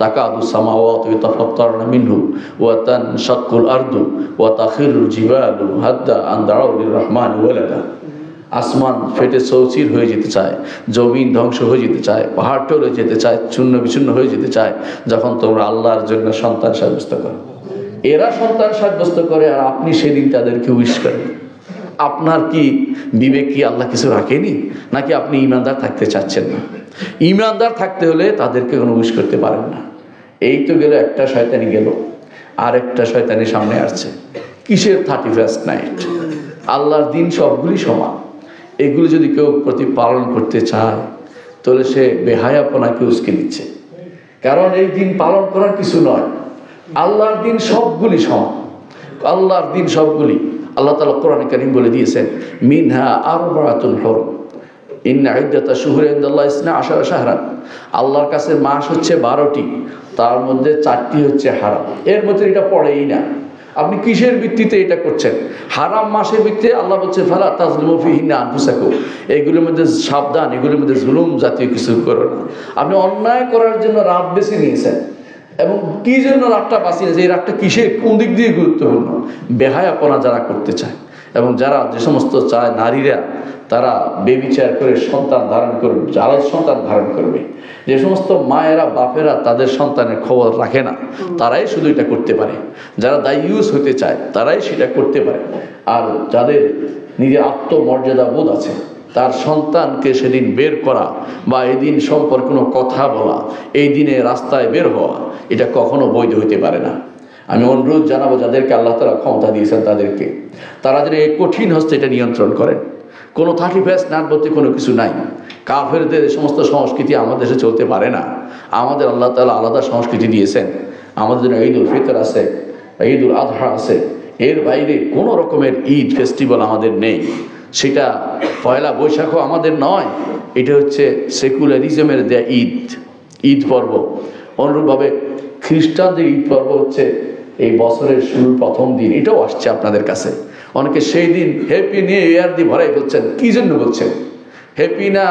তাকাদু সামাওয়াতু ইয়াতাফাত্তারনা মিনহু ওয়া তানশাক্কুল আরদু ওয়া তাখিরুল জিবালু হাত্তা আন দাউ লিররহমানি ওয়ালাদা। আসমান ফেটে চৌচির হয়ে যেতে চায়, জমিন ধ্বংস হয়ে যেতে চায়, পাহাড় টলে যেতে চায়, চূর্ণ বিচূর্ণ হয়ে যেতে চায় যখন তোমরা আল্লাহর জন্য সন্তান সাব্যস্ত করো। এরা সন্তান সাব্যস্ত করে আর আপনি সেদিন তাদেরকে উইশ করেন। আপনার কি বিবেক কি আল্লাহ কিছু রাখেনি? নাকি আপনি ইমানদার থাকতে চাচ্ছেন না? ইমানদার থাকতে হলে তাদেরকে কোনো উইশ করতে পারেন না। এই তো গেল একটা শয়তানি গেল, আর একটা শয়তানি সামনে আসছে। কিসের 31st নাইট? আল্লাহর দিন সবগুলি সমান। এগুলি যদি কেউ প্রতিপালন করতে চায় তাহলে সে বেহায়াপনাকে উস্কে দিচ্ছে। কারণ এই দিন পালন করার কিছু নয়। আল্লাহর দিন সবগুলি সমান। আল্লাহর দিন সবগুলি আল্লাহ তাআলা কোরআনে কারীম বলে দিয়েছেন, মিনহা আরবাতুন হুরুম ইন্না ইদ্দাতা শুহুরি ইনদাল্লাহি 12 শাহরান। আল্লাহর কাছে মাস হচ্ছে 12টি, তার মধ্যে 4টি হচ্ছে হারাম। এর মধ্যে এটা পড়েই না। আপনি কিসের ভিত্তিতে এটা করছেন? হারাম মাসের ভিত্তিতে আল্লাহ বলছে ফালা তাজলিমু ফিহিন্না আনফুসাকুম, এগুলোর মধ্যে সাবধান, এগুলোর মধ্যে জুলুম জাতীয় কিছু করো না। আপনি অন্যায় করার জন্য রাত বেছে নিয়েছেন, এবং কি জন্য রাতটা বাঁচিয়েছে? এই রাতটা কিসের, কোন দিক দিয়ে গুরুত্বপূর্ণ? বেহায়াপনা যারা করতে চায়, এবং যারা যে সমস্ত চায় নারীরা তারা বেবিচার করে সন্তান ধারণ করবে, জারজ সন্তান ধারণ করবে, যে সমস্ত মায়েরা বাপেরা তাদের সন্তানের খবর রাখে না, তারাই শুধু এটা করতে পারে। যারা দায়ুস হতে চায় তারাই সেটা করতে পারে। আর যাদের নিজের আত্মমর্যাদা বোধ আছে, তার সন্তানকে সেদিন বের করা বা এই দিন সম্পর্কে কোনো কথা বলা, এই দিনে রাস্তায় বের হওয়া, এটা কখনো বৈধ হইতে পারে না। আমি অনুরোধ জানাবো যাদেরকে আল্লাহ তাআলা ক্ষমতা দিয়েছেন তাদেরকে, তারা যেন এই কঠিন হস্তে এটা নিয়ন্ত্রণ করেন। কোনো 31st নাইট বলতে কোনো কিছু নাই। কাফেরদের সমস্ত সংস্কৃতি আমাদের দেশে চলতে পারে না। আমাদের আল্লাহ তাআলা আলাদা সংস্কৃতি দিয়েছেন। আমাদের জন্য ঈদুল ফিতর আছে, ঈদুল আজহা আছে, এর বাইরে কোনো রকমের ঈদ ফেস্টিভ্যাল আমাদের নেই। সেটা পয়লা বৈশাখও আমাদের নয়, এটা হচ্ছে সেকুলারিজমের দেয়া ঈদ পর্ব। অনুরূপভাবে খ্রিস্টানদের ঈদ পর্ব হচ্ছে এই বছরের শুরুর প্রথম দিন, এটাও আসছে আপনাদের কাছে। অনেকে সেই দিন হ্যাপি নিয়ে ইয়ার দিয়ে ভরাই বলছেন। কি জন্য বলছেন হ্যাপি না?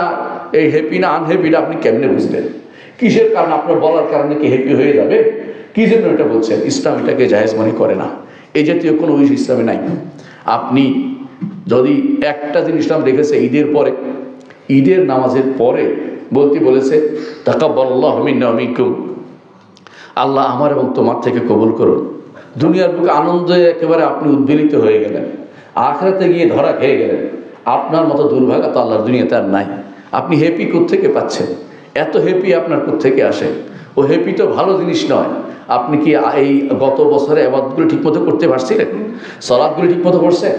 এই হ্যাপি না আনহ্যাপিটা আপনি কেমনে বুঝলেন? কিসের কারণে? আপনার বলার কারণে কি হ্যাপি হয়ে যাবে? কি জন্য এটা বলছেন? ইসলাম এটাকে জায়েজ মনে করে না। এই জাতীয় কোনো উইশ ইসলামে নাই। আপনি যদি একটা জিনিস ইসলাম রেখেছে, ঈদের পরে, ঈদের নামাজের পরে বলতে বলেছে তাকাব্বালাল্লাহু মিন্না ওয়া মিনকুম, আল্লাহ আমার এবং তোমার থেকে কবুল করুন। দুনিয়ার বুকে আনন্দে একেবারে আপনি উদ্বেলিত হয়ে গেলেন, আখিরাতে গিয়ে ধরা খেয়ে গেলেন। আপনার মতো দুর্ভাগা তো আল্লাহর দুনিয়াতে আর নাই। আপনি হ্যাপি কোত্থেকে পাচ্ছেন? এত হ্যাপি আপনার কোত্থেকে আসে? ও হ্যাপি তো ভালো জিনিস নয়। আপনি কি এই গত বছরে ইবাদতগুলো ঠিকমতো করতে পারছিলেন? সালাতগুলো ঠিকমতো করছেন?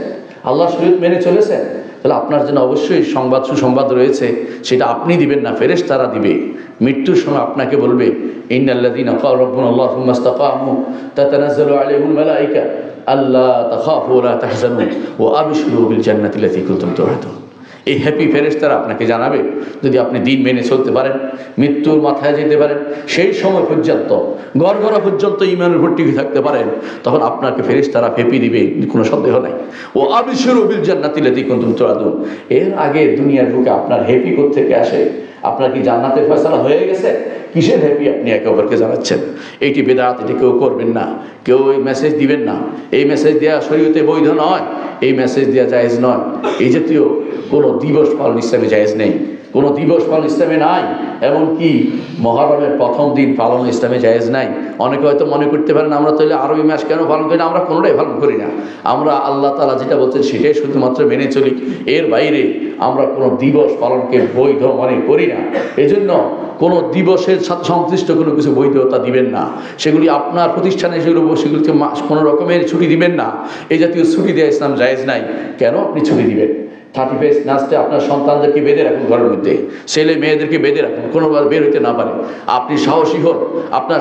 আল্লাহর শরীয়ত মেনে চলেছেন? তাহলে আপনার জন্য অবশ্যই সুসংবাদ রয়েছে। সেটা আপনি দিবেন না, ফেরেশতারা দিবে। মৃত্যুর সময় আপনাকে বলবে ইন্নাল্লাযীনা ক্বালু রাব্বুনাল্লাহু সুম্মা ইসতাকামু তাতানাজ্জালু আলাইহিমুল মালায়েকা আল্লা তাখাফু ওয়া লা তাহজানু ওয়া আবশিরু বিল জান্নাতি আল্লাতী কুনতুম তুআদুন। এই হ্যাপি ফেরেশতারা আপনাকে জানাবে, যদি আপনি দিন মেনে চলতে পারেন, মৃত্যুর মাথায় যেতে পারেন, সেই সময় পর্যন্ত গড়গড়া পর্যন্ত ঈমানের উপর টিকে থাকতে পারেন, তখন আপনাকে ফেরেশতারা হ্যাপি দিবে, কোনো সন্দেহ নাই। ও আবশিরু বিল জান্নাতি আল্লাতী কুনতুম তুআদুন। এর আগে দুনিয়ার বুকে আপনার হ্যাপি কোত্থেকে আসে? আপনার কি জান্নাতের ফয়সালা হয়ে গেছে? কিসের হ্যাপি আপনি একে অপরকে জানাচ্ছেন? এইটি বেদাত, এটি কেউ করবেন না। কেউ এই মেসেজ দিবেন না। এই মেসেজ দেওয়া শরীয়তে বৈধ নয়, এই মেসেজ দেওয়া জায়েজ নয়। এই জাতীয় কোনো দিবস পালন ইসলামে জায়েজ নেই, কোনো দিবস পালন ইসলামে নাই। এমনকি মুহররমের প্রথম দিন পালন ইসলামে জায়েজ নাই। অনেকে হয়তো মনে করতে পারেন আমরা তাহলে আরবি মাস কেন পালন করি না? আমরা কোনোটাই পালন করি না। আমরা আল্লাহ তাআলা যেটা বলছেন সেটাই শুধুমাত্র মেনে চলি। এর বাইরে আমরা কোনো দিবস পালনকে বৈধ মনে করি না। এজন্য কোনো দিবসের সাথে সংশ্লিষ্ট কোনো কিছু বৈধতা দিবেন না। সেগুলি আপনার প্রতিষ্ঠানে সেগুলিতে কোনো রকমের ছুটি দিবেন না। এই জাতীয় ছুটি দেওয়া ইসলাম জায়েজ নাই। কেন আপনি ছুটি দিবেন? 35 নাচতে আপনার সন্তানদেরকে বেঁধে রাখুন, ঘরের মধ্যে ছেলে মেয়েদেরকে বেঁধে রাখুন, কোনোভাবে বের হইতে না পারে। আপনি সাহসী হন, আপনার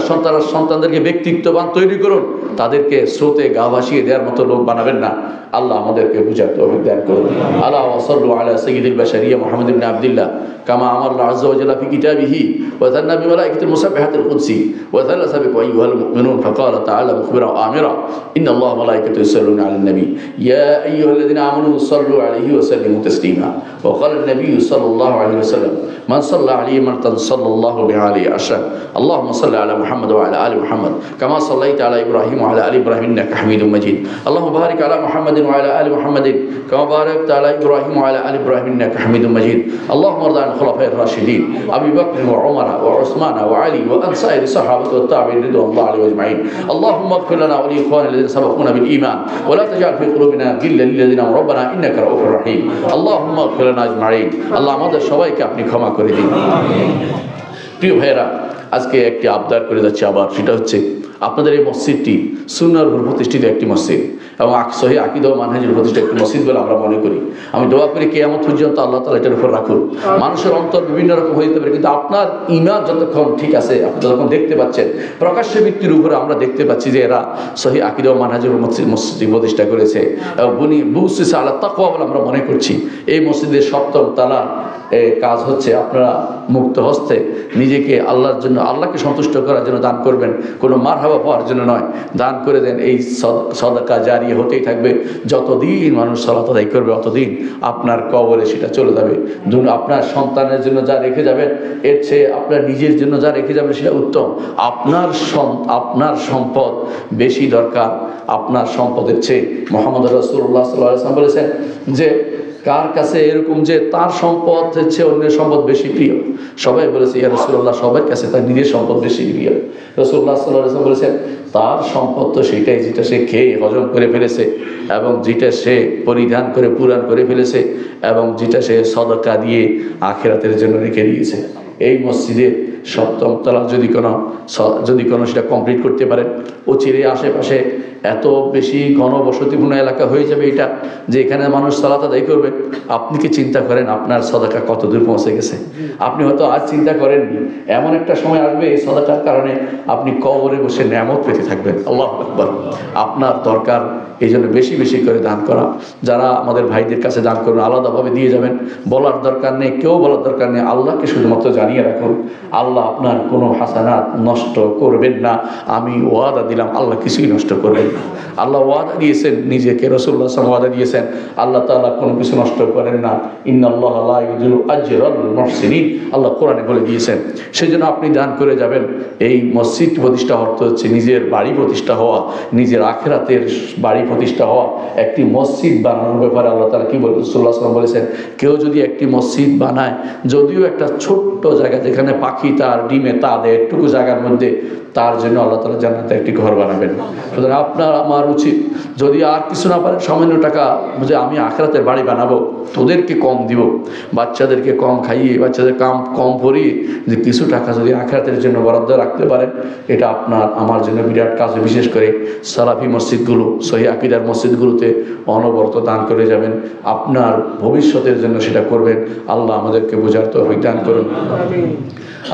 সন্তানদেরকে ব্যক্তিত্ববান তৈরি করুন, তাদেরকে স্রোতে গা ভাসিয়ে দেওয়ার মতো লোক বানাবেন না। আল্লাহ আমাদেরকে বুঝার তৌফিক দান করুন। আল্লাহ সাল্লু আলা সাইয়্যিদিল বাশারিয়া মুহাম্মদ ইবনে আব্দুল্লাহ কামা আমারা আযজা ওয়া জাল্লা ফি কিতাবিহি ওয়া যান্না বিমালাইকাতিল মুসাব্বিহাতিল কুদসি ওয়া যাল্লা বিকুম আইয়ুহাল মুমিনুন ফাকালা তাআলা মুখবিরা আমিরা ইন্নাল্লাহা ওয়া মালাইকাতাহু ইউসাল্লুনা আলান নবী ইয়া আইয়ুহাল্লাযিনা আমানু সাল্লু আলাইহি ওয়া সাল্লিমু তাসলিমা ওয়া ক্বালা আন-নবী সাল্লাল্লাহু আলাইহি ওয়াসাল্লাম মান সাল্লা আলাইহি মারতান সাল্লাল্লাহু বিহি আশরা আল্লাহুম্মা সাল্লি আলা মুহাম্মদ ওয়া আলা আলি মুহাম্মদ কামা সাল্লাইতা আলা ইব্রাহিম ওয়া আলা আলি ইব্রাহিম ইন্নাকা হামিদুম মাজিদ আল্লাহুম্মা বারিক আলা মুহাম্মদ ওয়া আলা আলি মুহাম্মদ কামা বারাকতা আলা ইব্রাহিম ওয়া আলা আলি ইব্রাহিম ইন্নাকা হামিদুম মাজিদ আল্লাহুম্মা আরদ আন খুলাফায়ে রাশিদিন আবি বকর ওয়া উমর ওয়া উসমান ওয়া আলী ওয়া আন সাইরি সাহাবাতি ওয়া তাবিঈন রাদিয়াল্লাহু আলাইহিম আজমাইন আল্লাহুম্মা ইগফির লানা ওয়া লিইখওয়ানিনা আল্লাযিনা সাবাকুনা বিল ঈমান ওয়া লা তাজআল ফি কুলুবিনা গিল্লান লিল্লাযিনা আমানু রাব্বানা ইন্নাকা রাউফুর রাহিম আল্লাহুম্মা ইগফির লানা আজমাইন। আল্লাহ আমাদের সবাইকে আপনি ক্ষমা করে দিন। প্রিয় ভাইয়েরা, আজকে একটি আবদার করে যাচ্ছে আবার, সেটা হচ্ছে আপনাদের এই মসজিদটি সুন্নাহর উপর প্রতিষ্ঠিত একটি মসজিদ এবং সহিহ আকীদা ও মানহাজের উপর প্রতিষ্ঠিত একটি মসজিদ বলে আমরা মনে করি। আমি দোয়া করি কিয়ামত পর্যন্ত আল্লাহ তাআলা এটার উপর রাখুন। মানুষের অন্তর বিভিন্ন রকম হয়ে যেতে পারে, কিন্তু আপনার ঈমান যতক্ষণ ঠিক আছে, আপনি যতক্ষণ দেখতে পাচ্ছেন প্রকাশ্য ভিত্তির উপরে, আমরা দেখতে পাচ্ছি যে এরা সহিহ আকীদা ও মানহাজের মসজিদ প্রতিষ্ঠা করেছে এবং বুসিসা আলা তাকওয়া বলে আমরা মনে করছি। এই মসজিদের সপ্তম তালা কাজ হচ্ছে আপনারা মুক্ত হস্তে নিজেকে আল্লাহর জন্য, আল্লাহকে সন্তুষ্ট করার জন্য দান করবেন, কোনো মারহাবা পাওয়ার জন্য নয়। দান করে দেন, এই সাদাকা জারিয়া হতেই থাকবে। যতদিন মানুষ সালাত আদায় করবে ততদিন আপনার কবরে সেটা চলে যাবে। আপনার সন্তানের জন্য যা রেখে যাবেন এর চেয়ে আপনার নিজের জন্য যা রেখে যাবেন সেটা উত্তম। আপনার সম্পদ বেশি দরকার আপনার সম্পদের চেয়ে। মুহাম্মদ রাসূলুল্লাহ সাল্লাল্লাহু আলাইহি ওয়াসাল্লাম বলেছেন যে কার কাছে এরকম যে তার সম্পদ হচ্ছে অন্যের সম্পদ বেশি প্রিয়? সবাই বলেছে ইয়া রাসূলুল্লাহ, সবার কাছে তার নিজের সম্পদ বেশি প্রিয়। রাসূলুল্লাহ সাল্লাল্লাহু আলাইহি ওয়াসাল্লাম বলেছেন তার সম্পদ তো সেটাই যেটা সে খেয়ে হজম করে ফেলেছে এবং যেটা সে পরিধান করে পুরাণ করে ফেলেছে এবং যেটা সে সদকা দিয়ে আখিরাতের জন্য রেখে দিয়েছে। এই মসজিদে সপ্তম তলা যদি কোনো সেটা কমপ্লিট করতে পারেন, অচিরে আশেপাশে এত বেশি ঘনবসতিপূর্ণ এলাকা হয়ে যাবে এটা, যে এখানে মানুষ সালাত আদায় করবে। আপনি কি চিন্তা করেন আপনার সদাকা কত দূর পৌঁছে গেছে? আপনি হয়তো আজ চিন্তা করেননি, এমন একটা সময় আসবে এই সদাকার কারণে আপনি কবরে বসে নেয়ামত পেতে থাকবেন। আল্লাহু আকবার। আপনার দরকার এই জন্য বেশি বেশি করে দান করা। যারা আমাদের ভাইদের কাছে দান করবেন আলাদাভাবে দিয়ে যাবেন, বলার দরকার নেই, কেউ বলার দরকার নেই, আল্লাহকে শুধুমাত্র জানিয়ে রাখুন। আল্লাহ আপনার কোনো হাসানাত নষ্ট করবেন না, আমি ওয়াদা দিলাম, আল্লাহ কিছুই নষ্ট করবেন না। আল্লাহ ওয়াদা দিয়েছেন, নিজেকে রাসূলুল্লাহ সাল্লাল্লাহু আলাইহি ওয়াসাল্লাম ওয়াদা দিয়েছেন, আল্লাহ তাআলা কোনো কিছু নষ্ট করেন না। ইন্নাল্লাহা লা ইউযিলু আজরাল মুহসিনিন, আল্লাহ কোরআনে বলে দিয়েছেন। সেজন্য আপনি দান করে যাবেন। এই মসজিদ প্রতিষ্ঠা অর্থ হচ্ছে নিজের বাড়ি প্রতিষ্ঠা হওয়া, নিজের আখিরাতের বাড়ি প্রতিষ্ঠা হওয়া। একটি মসজিদ বানানোর ব্যাপারে আল্লাহ তাআলা কি বলেছেন? রাসূলুল্লাহ সাল্লাল্লাহু আলাইহি ওয়াসাল্লাম বলেছেন, কেউ যদি একটি মসজিদ বানায়, যদিও একটা ছোট্ট জায়গা যেখানে পাখি তার ডিমে তা দেয়, একটুকু জায়গার মধ্যে, তার জন্য আল্লাহ তাআলা জান্নাতে একটি ঘর বানাবেন। সুতরাং আপনার আমার উচিত, যদি আর কিছু না পারেন সামান্য টাকা, যে আমি আখিরাতের বাড়ি বানাবো, তোদেরকে কম দিব, বাচ্চাদেরকে কম খাইয়ে, বাচ্চাদের কম পরিয়ে, যে কিছু টাকা যদি আখিরাতের জন্য বরাদ্দ রাখতে পারেন, এটা আপনার আমার জন্য বিরাট কাজ। বিশেষ করে সালাফি মসজিদগুলো, সহিহ আকীদার মসজিদগুলোতে অনবরত দান করে যাবেন, আপনার ভবিষ্যতের জন্য সেটা করবেন। আল্লাহ আমাদেরকে বোঝার তৌফিক দান করুন।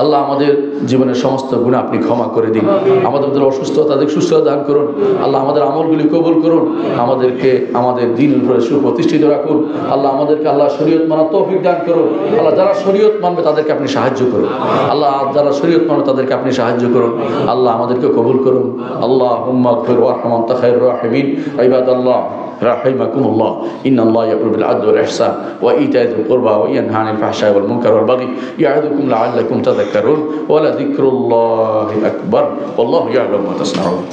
আল্লাহ আমাদের জীবনের সমস্ত গুনাহ আপনি ক্ষমা করে দিন। আমাদের অসুস্থতা তাদের সুস্থতা দান করুন। আল্লাহ আমাদের আমলগুলি কবুল করুন। আমাদেরকে আমাদের দ্বীনের উপরে সুপ্রতিষ্ঠিত রাখুন। আল্লাহ আমাদেরকে আল্লাহ শরীয়ত মানার তৌফিক দান করুন। আল্লাহ যারা শরীয়ত মানবে তাদেরকে আপনি সাহায্য করুন। আল্লাহ যারা শরীয়ত মানবে তাদেরকে আপনি সাহায্য করুন। আল্লাহ আমাদেরকে কবুল করুন। আল্লাহুম্মা গফির ওয়ারহাম আনতা খায়রুর রাহিমিন। ইবাদাল্লাহ رحمكم الله إن الله يأمر بالعدل والإحسان وإيتاء ذي القربى وينهى عن الفحشاء والمنكر والبغي يعظكم لعلكم تذكرون ولذكر الله أكبر والله يعلم ما تصنعون.